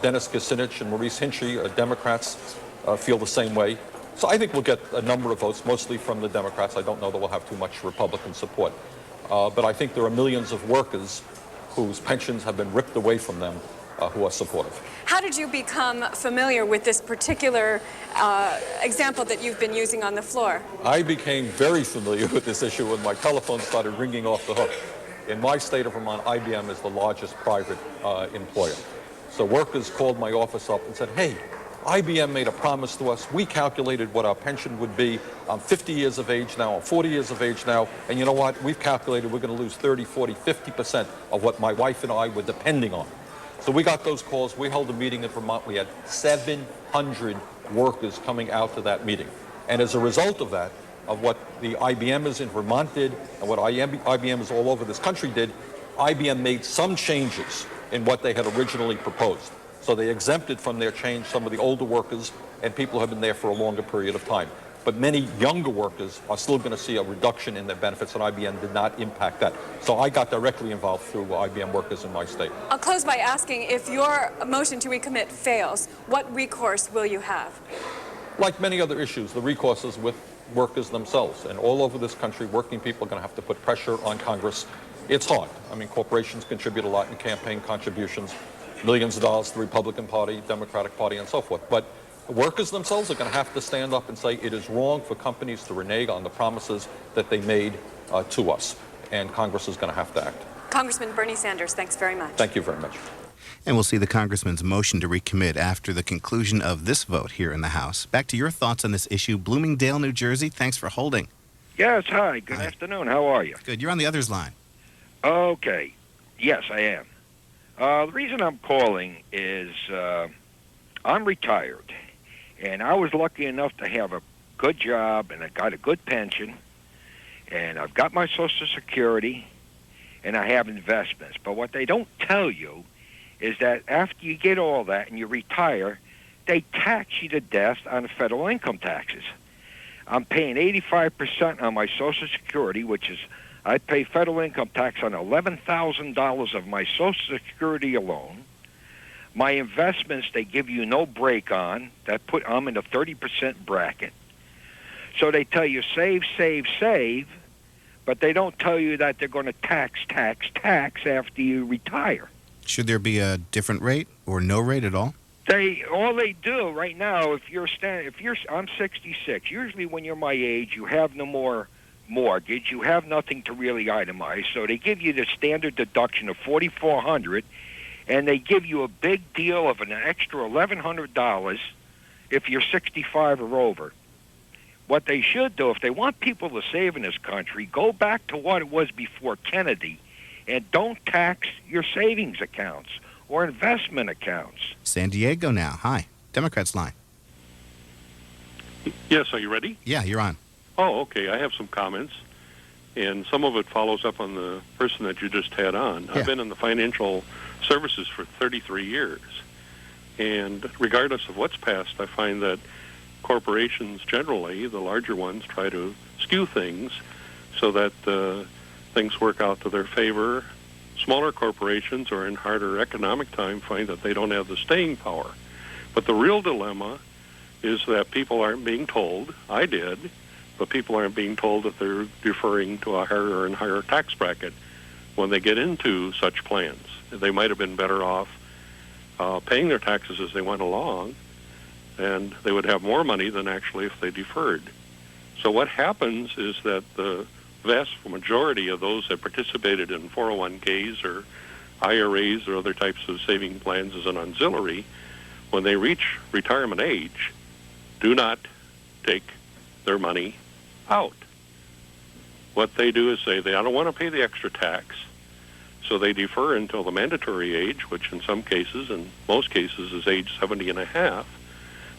Dennis Kucinich and Maurice Hinchey, Democrats, feel the same way. So I think we'll get a number of votes, mostly from the Democrats. I don't know that we'll have too much Republican support. But I think there are millions of workers whose pensions have been ripped away from them who are supportive. How did you become familiar with this particular example that you've been using on the floor? I became very familiar with this issue when my telephone started ringing off the hook. In my state of Vermont, IBM is the largest private employer. So workers called my office up and said, hey, IBM made a promise to us. We calculated what our pension would be. I'm 50 years of age now, I'm 40 years of age now, and you know what? We've calculated we're going to lose 30, 40, 50% of what my wife and I were depending on. So we got those calls. We held a meeting in Vermont. We had 700 workers coming out to that meeting. And as a result of that, of what the IBMers in Vermont did and what IBMers all over this country did, IBM made some changes in what they had originally proposed. So they exempted from their change some of the older workers and people who have been there for a longer period of time. But many younger workers are still going to see a reduction in their benefits, and IBM did not impact that. So I got directly involved through IBM workers in my state. I'll close by asking, if your motion to recommit fails, what recourse will you have? Like many other issues, the recourse is with workers themselves. And all over this country, working people are going to have to put pressure on Congress. It's hard. I mean, corporations contribute a lot in campaign contributions, millions of dollars to the Republican Party, Democratic Party, and so forth. But workers themselves are going to have to stand up and say it is wrong for companies to renege on the promises that they made to us. And Congress is going to have to act. Congressman Bernie Sanders, thanks very much. Thank you very much. And we'll see the congressman's motion to recommit after the conclusion of this vote here in the House. Back to your thoughts on this issue. Bloomingdale, New Jersey, thanks for holding. Yes, hi. Good afternoon. How are you? Good. You're on the other's line. Okay. Yes, I am. The reason I'm calling is I'm retired, and I was lucky enough to have a good job, and I got a good pension, and I've got my Social Security, and I have investments. But what they don't tell you is that after you get all that and you retire, they tax you to death on federal income taxes. I'm paying 85% on my Social Security, which is I pay federal income tax on $11,000 of my Social Security alone. My investments, they give you no break on. I'm in the 30% bracket. So they tell you save, save, save, but they don't tell you that they're going to tax after you retire. Should there be a different rate or no rate at all? All they do right now, I'm 66. Usually when you're my age, you have no more mortgage, you have nothing to really itemize. So they give you the standard deduction of $4,400, and they give you a big deal of an extra $1,100 if you're 65 or over. What they should do, if they want people to save in this country, go back to what it was before Kennedy, and don't tax your savings accounts or investment accounts. San Diego now. Hi. Democrats line. Yes, are you ready? Yeah, you're on. Oh, okay. I have some comments, and some of it follows up on the person that you just had on. Yeah. I've been in the financial services for 33 years, and regardless of what's passed, I find that corporations generally, the larger ones, try to skew things so that things work out to their favor. Smaller corporations, or in harder economic time, find that they don't have the staying power. But the real dilemma is that people aren't being told, I did, but people aren't being told that they're deferring to a higher and higher tax bracket when they get into such plans. They might have been better off paying their taxes as they went along, and they would have more money than actually if they deferred. So what happens is that the vast majority of those that participated in 401ks or IRAs or other types of saving plans as an auxiliary, when they reach retirement age, do not take their money out. What they do is say they don't want to pay the extra tax, so they defer until the mandatory age, which in some cases, in most cases, is age 70 and a half,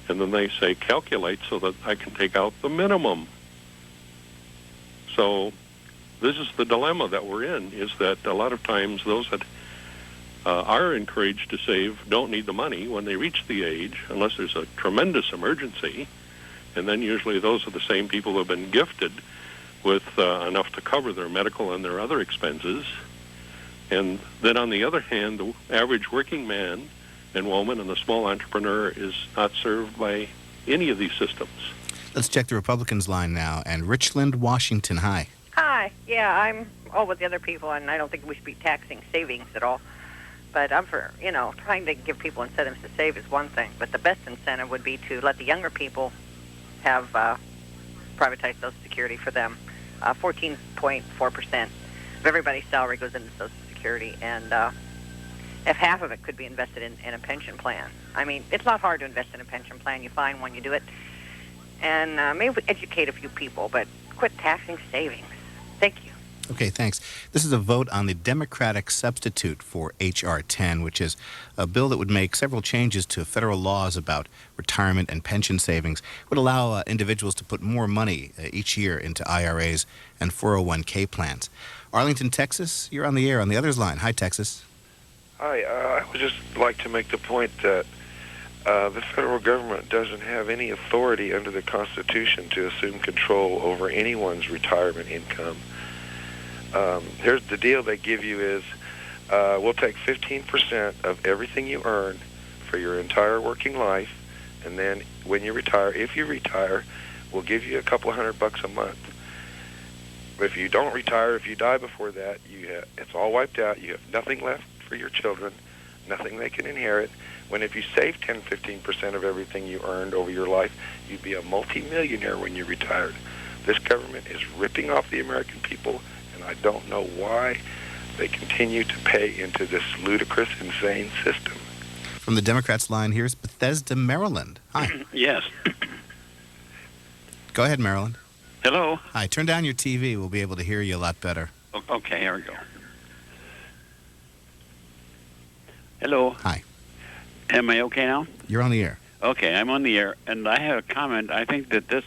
and then they say calculate so that I can take out the minimum. So this is the dilemma that we're in, is that a lot of times those that are encouraged to save don't need the money when they reach the age, unless there's a tremendous emergency, and then usually those are the same people who have been gifted with enough to cover their medical and their other expenses. And then on the other hand, the average working man and woman and the small entrepreneur is not served by any of these systems. Let's check the Republicans line now. And Richland, Washington, hi. Hi. Yeah, I'm all with the other people, and I don't think we should be taxing savings at all. But I'm for, trying to give people incentives to save is one thing. But the best incentive would be to let the younger people have privatized Social Security for them. 14.4% of everybody's salary goes into Social Security, and if half of it could be invested in a pension plan. I mean, it's not hard to invest in a pension plan. You find one, you do it. And maybe educate a few people, but quit taxing savings. Thank you. Okay, thanks. This is a vote on the Democratic substitute for H.R. 10, which is a bill that would make several changes to federal laws about retirement and pension savings. It would allow individuals to put more money each year into IRAs and 401k plans. Arlington, Texas, you're on the air on the other's line. Hi, Texas. Hi, I would just like to make the point that the federal government doesn't have any authority under the Constitution to assume control over anyone's retirement income. Here's the deal they give you is we'll take 15% of everything you earn for your entire working life, and then when you retire, if you retire, we'll give you a couple $100 a month. If you don't retire, if you die before that, it's all wiped out. You have nothing left for your children, nothing they can inherit. When if you save 10-15% of everything you earned over your life, you'd be a multimillionaire when you retired. This government is ripping off the American people, and I don't know why they continue to pay into this ludicrous, insane system. From the Democrats line, here's Bethesda, Maryland. Hi. Yes. Go ahead, Maryland. Hello. Hi. Turn down your TV. We'll be able to hear you a lot better. Okay, here we go. Hello. Hi. Am I okay now? You're on the air. Okay, I'm on the air, and I have a comment. I think that this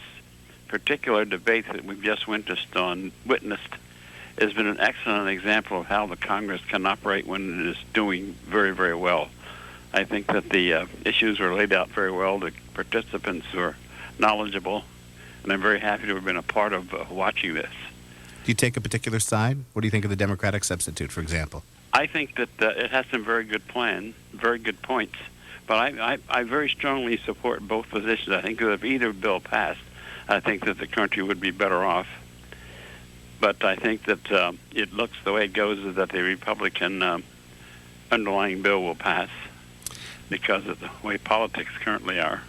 particular debate that we've just witnessed has been an excellent example of how the Congress can operate when it is doing very, very well. I think that the issues are laid out very well. The participants are knowledgeable. and I'm very happy to have been a part of watching this. Do you take a particular side? What do you think of the Democratic substitute, for example? I think that it has some very good points, but I very strongly support both positions. I think that if either bill passed, I think that the country would be better off. But I think that it looks the way it goes is that the Republican underlying bill will pass because of the way politics currently are.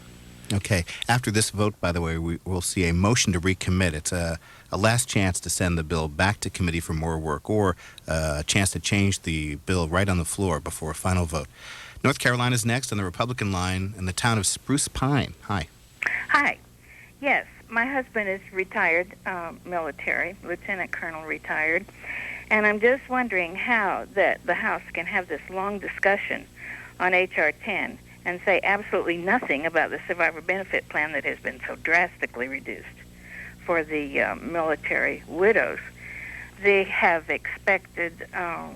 Okay. After this vote, by the way, we'll see a motion to recommit. It's a last chance to send the bill back to committee for more work, or a chance to change the bill right on the floor before a final vote. North Carolina's next on the Republican line in the town of Spruce Pine. Hi. Hi. Yes, my husband is retired military, lieutenant colonel retired, and I'm just wondering how that the House can have this long discussion on H.R. 10 and say absolutely nothing about the survivor benefit plan that has been so drastically reduced for the military widows. They have expected, I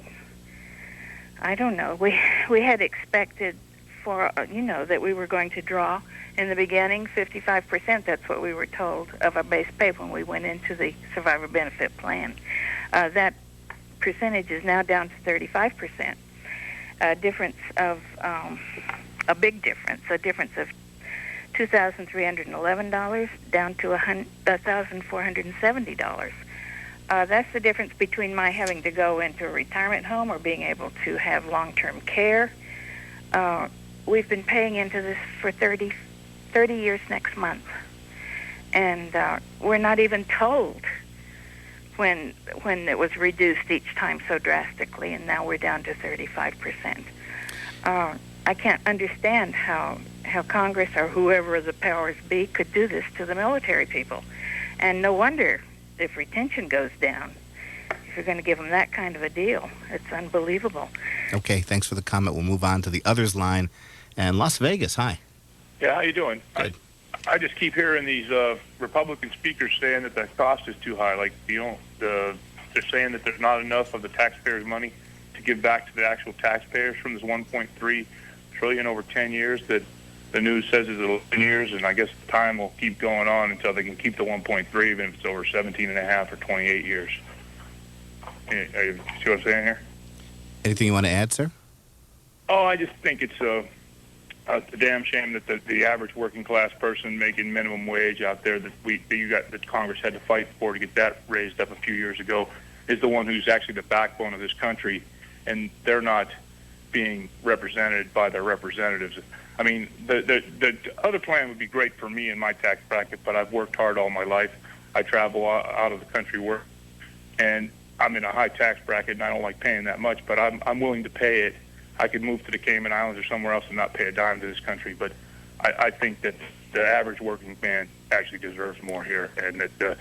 don't know, we had expected for, that we were going to draw in the beginning 55%. That's what we were told of our base pay when we went into the survivor benefit plan. That percentage is now down to 35%. A difference of a big difference, a difference of $2,311 down to $1,470. That's the difference between my having to go into a retirement home or being able to have long-term care. We've been paying into this for 30 years next month, and we're not even told when it was reduced each time so drastically, and now we're down to 35%. I can't understand how Congress or whoever the powers be could do this to the military people. And no wonder if retention goes down, if you're going to give them that kind of a deal. It's unbelievable. Okay, thanks for the comment. We'll move on to the others line. And Las Vegas, hi. Yeah, how you doing? Good. I just keep hearing these Republican speakers saying that the cost is too high. Like, they're saying that there's not enough of the taxpayers' money to give back to the actual taxpayers from this $1.3 trillion over 10 years that the news says is 11 years, and I guess the time will keep going on until they can keep the 1.3, even if it's over 17 and a half or 28 years. You see what I'm saying here? Anything you want to add, sir? Oh, I just think it's a damn shame that the average working class person making minimum wage out there that Congress had to fight for to get that raised up a few years ago is the one who's actually the backbone of this country, and they're not being represented by their representatives. I mean, the other plan would be great for me in my tax bracket, but I've worked hard all my life. I travel out of the country work, and I'm in a high tax bracket, and I don't like paying that much, but I'm willing to pay it. I could move to the Cayman Islands or somewhere else and not pay a dime to this country, but I think that the average working man actually deserves more here, and that the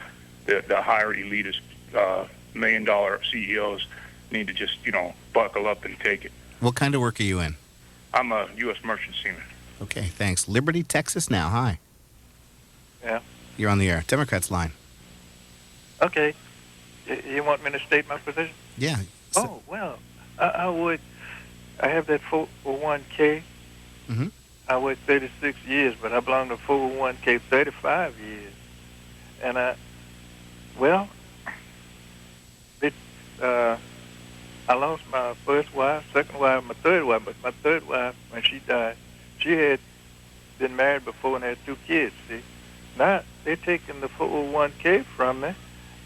higher elitist $1 million CEOs need to just, buckle up and take it. What kind of work are you in? I'm a U.S. merchant seaman. Okay, thanks. Liberty, Texas now. Hi. Yeah. You're on the air. Democrats line. Okay. You want me to state my position? Yeah. Oh, well, I would. I have that 401k. Mm-hmm. I worked 36 years, but I belong to 401k 35 years. And I lost my first wife, second wife, my third wife, but my third wife, when she died, she had been married before and had 2 kids, see. Now, they're taking the 401k from me,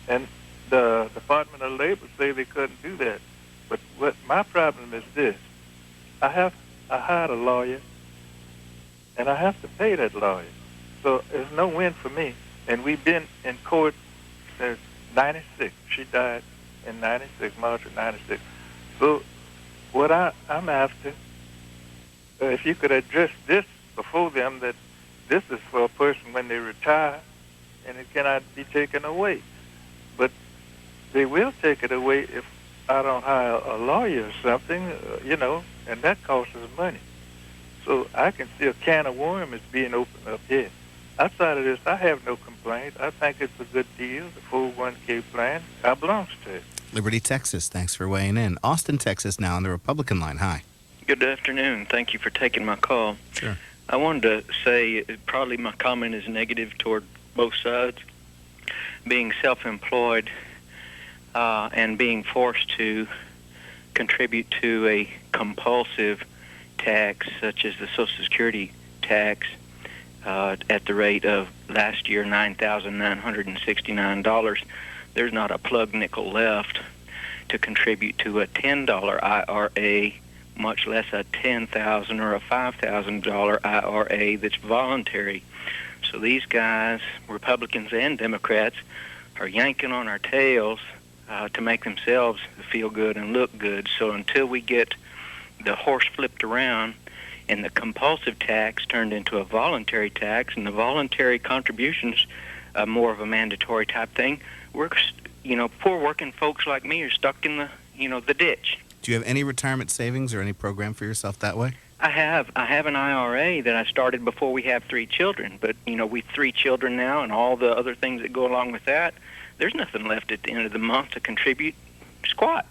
and the Department of Labor say they couldn't do that. But what my problem is this. I hired a lawyer, and I have to pay that lawyer. So there's no win for me. And we've been in court since 96. She died in 96, March of 96. So what I'm after, if you could address this before them, that this is for a person when they retire, and it cannot be taken away. But they will take it away if I don't hire a lawyer or something, and that costs us money. So I can see a can of worms is being opened up here. Outside of this, I have no complaints. I think it's a good deal, the 401k plan. I belongs to it. Liberty, Texas. Thanks for weighing in. Austin, Texas now on the Republican line. Hi. Good afternoon. Thank you for taking my call. Sure. I wanted to say probably my comment is negative toward both sides, being self-employed and being forced to contribute to a compulsive tax such as the Social Security tax at the rate of last year $9,969. There's not a plug nickel left to contribute to a $10 IRA, much less a $10,000 or a $5,000 IRA that's voluntary. So these guys, Republicans and Democrats, are yanking on our tails to make themselves feel good and look good. So until we get the horse flipped around and the compulsive tax turned into a voluntary tax and the voluntary contributions more of a mandatory type thing, we're, poor working folks like me are stuck in the ditch. Do you have any retirement savings or any program for yourself that way? I have an IRA that I started before we have 3 children, but we've 3 children now and all the other things that go along with that. There's nothing left at the end of the month to contribute squat.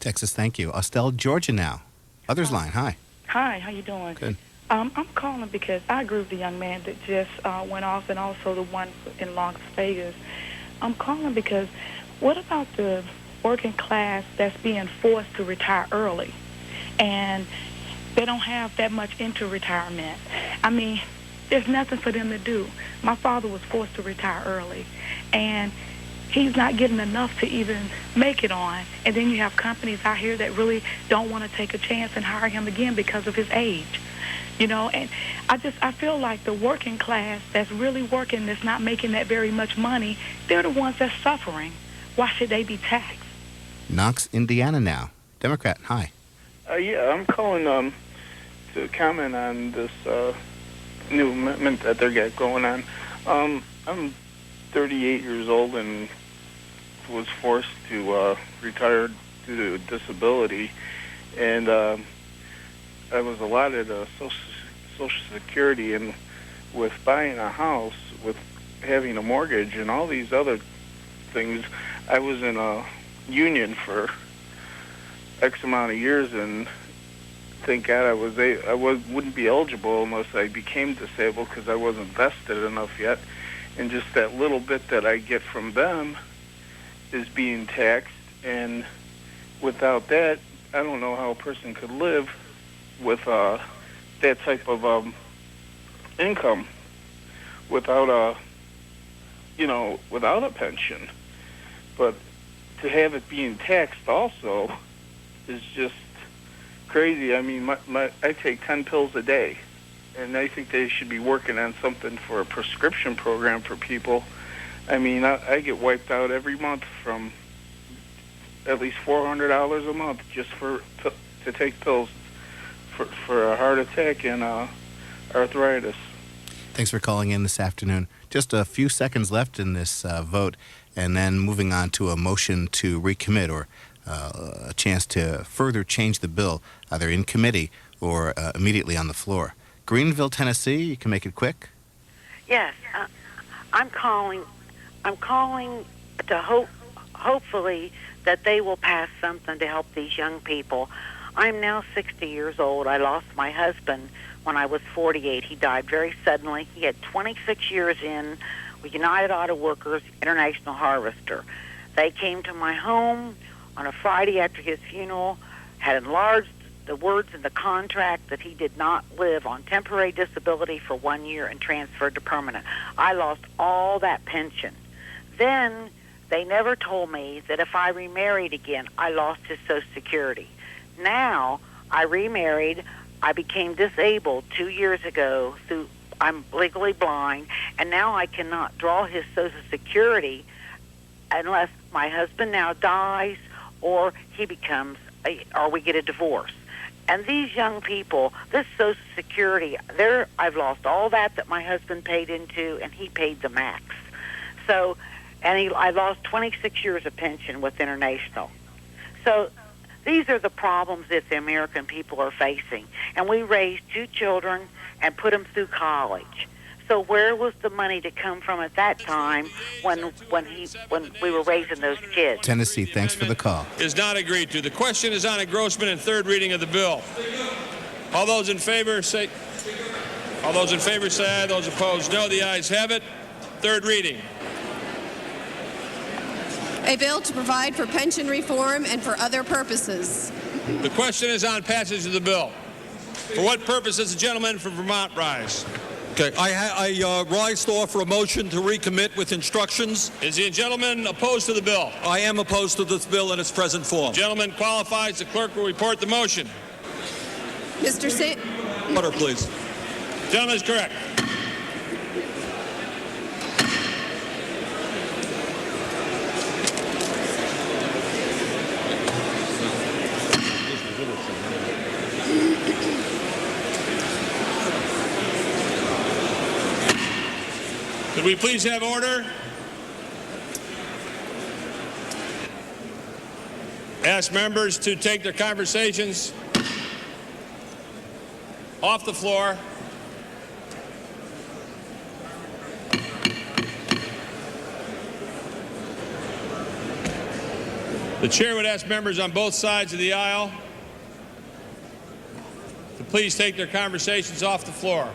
Texas, thank you. Estelle, Georgia now. Others line, hi. Hi, how you doing? Good. I'm calling because I agree with the young man that just went off and also the one in Las Vegas. I'm calling because what about the working class that's being forced to retire early and they don't have that much into retirement? I mean, there's nothing for them to do. My father was forced to retire early and he's not getting enough to even make it on. And then you have companies out here that really don't want to take a chance and hire him again because of his age. And I feel like the working class that's really working, that's not making that very much money, they're the ones that's suffering. Why should they be taxed? Knox, Indiana now. Democrat, hi. Yeah, I'm calling to comment on this new amendment that they got going on. I'm 38 years old and was forced to retire due to disability, and I was allotted a Social Security, and with buying a house, with having a mortgage, and all these other things, I was in a union for X amount of years, and thank God I wouldn't be eligible unless I became disabled because I wasn't vested enough yet, and just that little bit that I get from them is being taxed, and without that, I don't know how a person could live with that type of income without a pension. But to have it being taxed also is just crazy. I mean, I take 10 pills a day, and I think they should be working on something for a prescription program for people. I mean, I get wiped out every month from at least $400 a month just to take pills for a heart attack and arthritis. Thanks for calling in this afternoon. Just a few seconds left in this vote, and then moving on to a motion to recommit or a chance to further change the bill, either in committee or immediately on the floor. Greenville, Tennessee, you can make it quick. Yes, I'm calling to hopefully that they will pass something to help these young people. I'm now 60 years old. I lost my husband when I was 48. He died very suddenly. He had 26 years in with United Auto Workers International Harvester. They came to my home on a Friday after his funeral, had enlarged the words in the contract that he did not live on temporary disability for 1 year and transferred to permanent. I lost all that pension. Then they never told me that if I remarried again, I lost his Social Security. Now I remarried. I became disabled 2 years ago. I'm legally blind, and now I cannot draw his Social Security unless my husband now dies or he becomes, or we get a divorce. And these young people, this Social Security, I've lost all that my husband paid into, and he paid the max. So, I lost 26 years of pension with International. So these are the problems that the American people are facing. And we raised 2 children and put them through college. So where was the money to come from at that time when we were raising those kids? Tennessee, thanks for the call. Is not agreed to. The question is on engrossment and third reading of the bill. All those in favor say aye. Those opposed, no. The ayes have it. third reading. A bill to provide for pension reform and for other purposes. The question is on passage of the bill. For what purpose does the gentleman from Vermont rise? Okay, I rise to offer a motion to recommit with instructions. Is the gentleman opposed to the bill? I am opposed to this bill in its present form. The gentleman qualifies. The clerk will report the motion. Mr. Order, please. The gentleman is correct. Could we please have order? Ask members to take their conversations off the floor. The chair would ask members on both sides of the aisle to please take their conversations off the floor.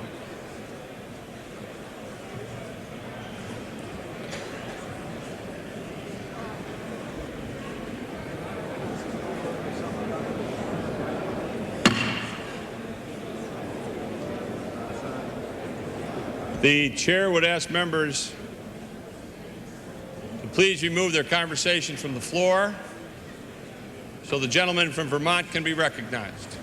The chair would ask members to please remove their conversation from the floor so the gentleman from Vermont can be recognized.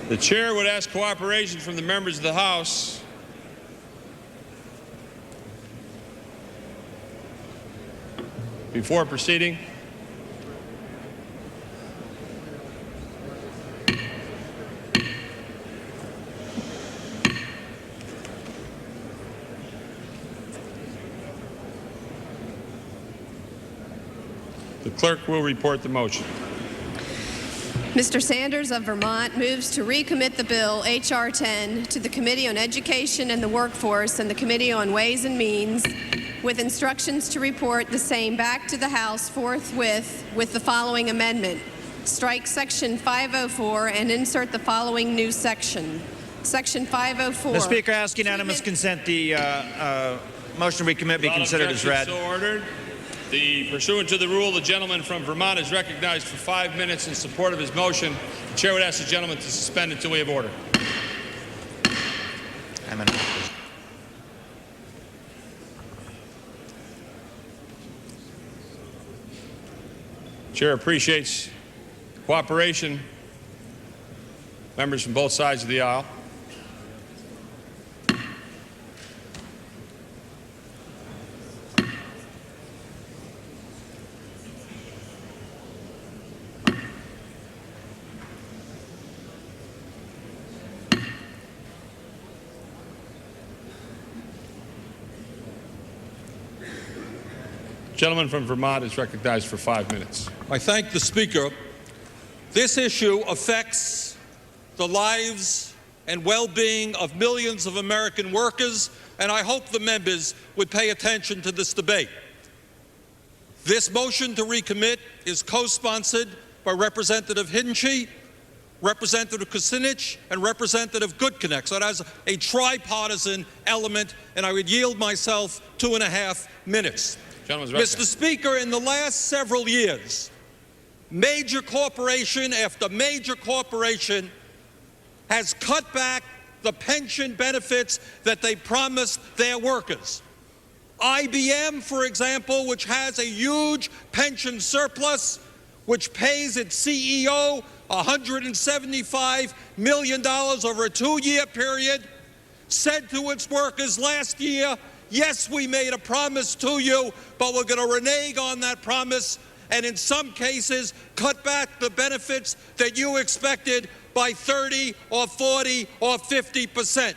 The chair would ask cooperation from the members of the House before proceeding. The clerk will report the motion. Mr. Sanders of Vermont moves to recommit the bill H.R. 10 to the Committee on Education and the Workforce and the Committee on Ways and Means, with instructions to report the same back to the House forthwith with the following amendment. Strike Section 504 and insert the following new section. Section 504. Mr. Speaker, I ask unanimous consent the motion to recommit be considered as read. So ordered. Pursuant to the rule, the gentleman from Vermont is recognized for 5 minutes in support of his motion. The chair would ask the gentleman to suspend until we have order. Chair appreciates cooperation. Members from both sides of the aisle. Gentleman from Vermont is recognized for 5 minutes. I thank the Speaker. This issue affects the lives and well-being of millions of American workers, and I hope the members would pay attention to this debate. This motion to recommit is co-sponsored by Representative Hinchy, Representative Kucinich, and Representative Goodconnect. So it has a tripartisan element, and I would yield myself 2.5 minutes. Mr. Speaker, in the last several years, major corporation after major corporation has cut back the pension benefits that they promised their workers. IBM, for example, which has a huge pension surplus, which pays its CEO $175 million over a 2-year period, said to its workers last year, yes, we made a promise to you, but we're going to renege on that promise and in some cases cut back the benefits that you expected by 30 or 40 or 50%.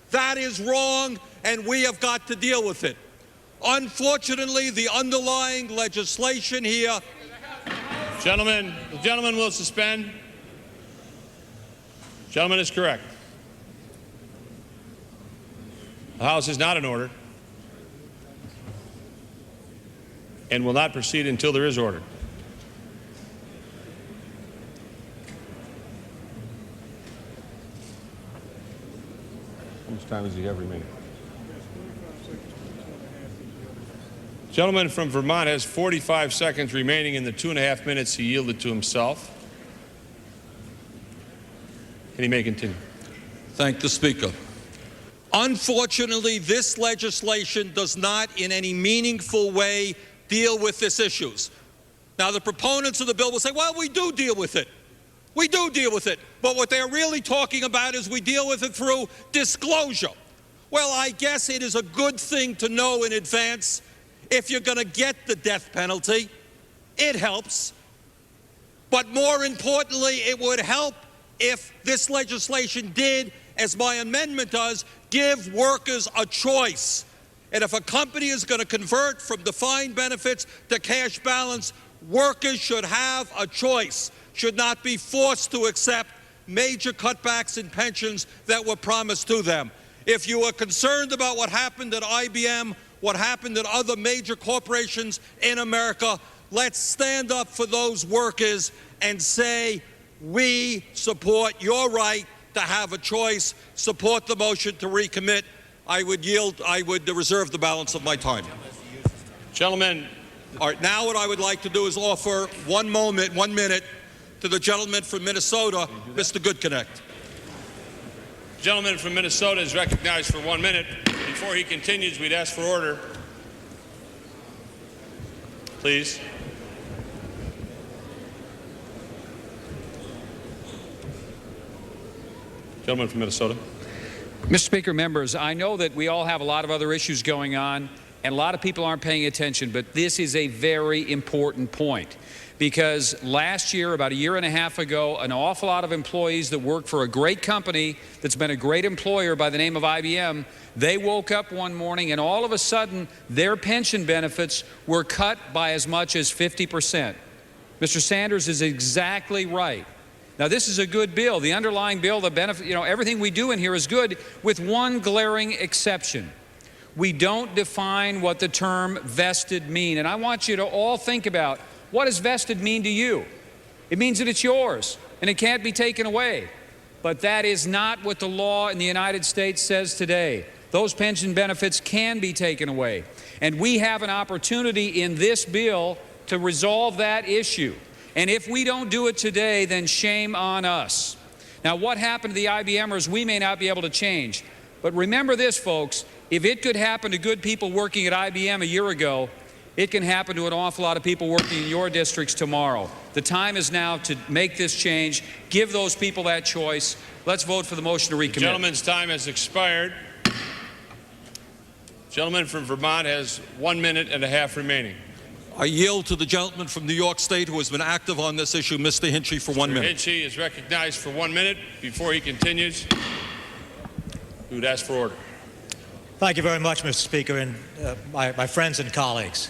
That is wrong, and we have got to deal with it. Unfortunately, the underlying legislation here... The gentleman will suspend. The gentleman is correct. The House is not in order. and will not proceed until there is order. How much time does he have remaining? The gentleman from Vermont has 45 seconds remaining in the 2.5 minutes he yielded to himself. And he may continue. Thank the Speaker. Unfortunately, this legislation does not in any meaningful way deal with these issues. Now, the proponents of the bill will say, well, we do deal with it. We do deal with it. But what they're really talking about is we deal with it through disclosure. Well, I guess it is a good thing to know in advance if you're going to get the death penalty. It helps. But more importantly, it would help if this legislation did, as my amendment does, give workers a choice. And if a company is going to convert from defined benefits to cash balance, workers should have a choice, should not be forced to accept major cutbacks in pensions that were promised to them. If you are concerned about what happened at IBM, what happened at other major corporations in America, let's stand up for those workers and say, we support your right to have a choice, support the motion to recommit. I would reserve the balance of my time. Gentlemen. All right, now what I would like to do is offer 1 minute to the gentleman from Minnesota, Mr. Goodconnect. The gentleman from Minnesota is recognized for 1 minute. Before he continues, we'd ask for order. Please. Gentleman from Minnesota. Mr. Speaker, members, I know that we all have a lot of other issues going on, and a lot of people aren't paying attention, but this is a very important point. Because last year, about a year and a half ago, an awful lot of employees that work for a great company that's been a great employer by the name of IBM, they woke up one morning and all of a sudden their pension benefits were cut by as much as 50%. Mr. Sanders is exactly right. Now, this is a good bill. The underlying bill, the benefit, everything we do in here is good, with one glaring exception. We don't define what the term vested mean. And I want you to all think about, what does vested mean to you? It means that it's yours and it can't be taken away. But that is not what the law in the United States says today. Those pension benefits can be taken away. And we have an opportunity in this bill to resolve that issue. And if we don't do it today, then shame on us. Now, what happened to the IBMers, we may not be able to change. But remember this, folks, if it could happen to good people working at IBM a year ago, it can happen to an awful lot of people working in your districts tomorrow. The time is now to make this change. Give those people that choice. Let's vote for the motion to recommit. The gentleman's time has expired. The gentleman from Vermont has 1.5 minutes remaining. I yield to the gentleman from New York State who has been active on this issue, Mr. Hinchy, for 1 minute. Mr. Hinchy is recognized for 1 minute. Before he continues, we would ask for order. Thank you very much, Mr. Speaker, and my friends and colleagues.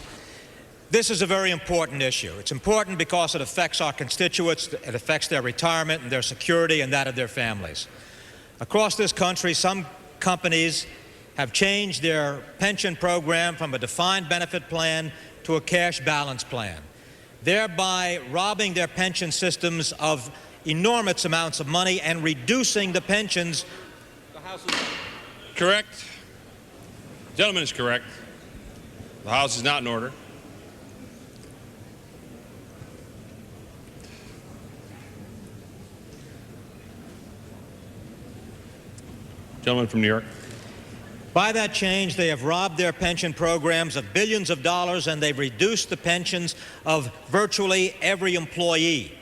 This is a very important issue. It's important because it affects our constituents, it affects their retirement and their security and that of their families. Across this country, some companies have changed their pension program from a defined benefit plan to a cash balance plan, thereby robbing their pension systems of enormous amounts of money and reducing the pensions. The House is correct. The gentleman is correct. The House is not in order. Gentleman from New York. By that change, they have robbed their pension programs of billions of dollars, and they've reduced the pensions of virtually every employee.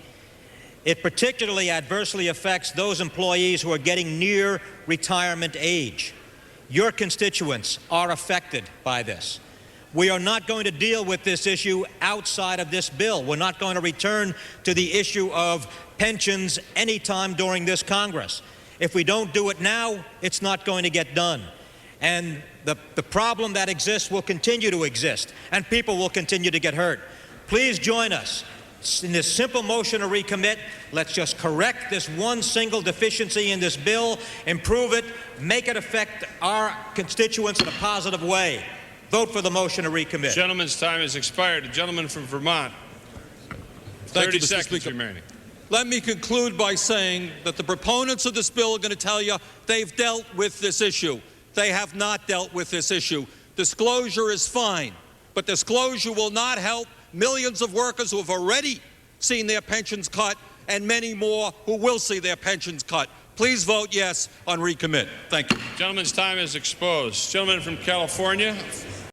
It particularly adversely affects those employees who are getting near retirement age. Your constituents are affected by this. We are not going to deal with this issue outside of this bill. We're not going to return to the issue of pensions anytime during this Congress. If we don't do it now, it's not going to get done. And the problem that exists will continue to exist, and people will continue to get hurt. Please join us in this simple motion to recommit. Let's just correct this one single deficiency in this bill, improve it, make it affect our constituents in a positive way. Vote for the motion to recommit. Gentleman's time has expired. The gentleman from Vermont. Thank 30 you, Mr. seconds Speaker. remaining. Let me conclude by saying that the proponents of this bill are going to tell you they've dealt with this issue. They have not dealt with this issue. Disclosure is fine, but disclosure will not help millions of workers who have already seen their pensions cut and many more who will see their pensions cut. Please vote yes on recommit. Thank you. Gentleman's time is exposed. Gentleman from California.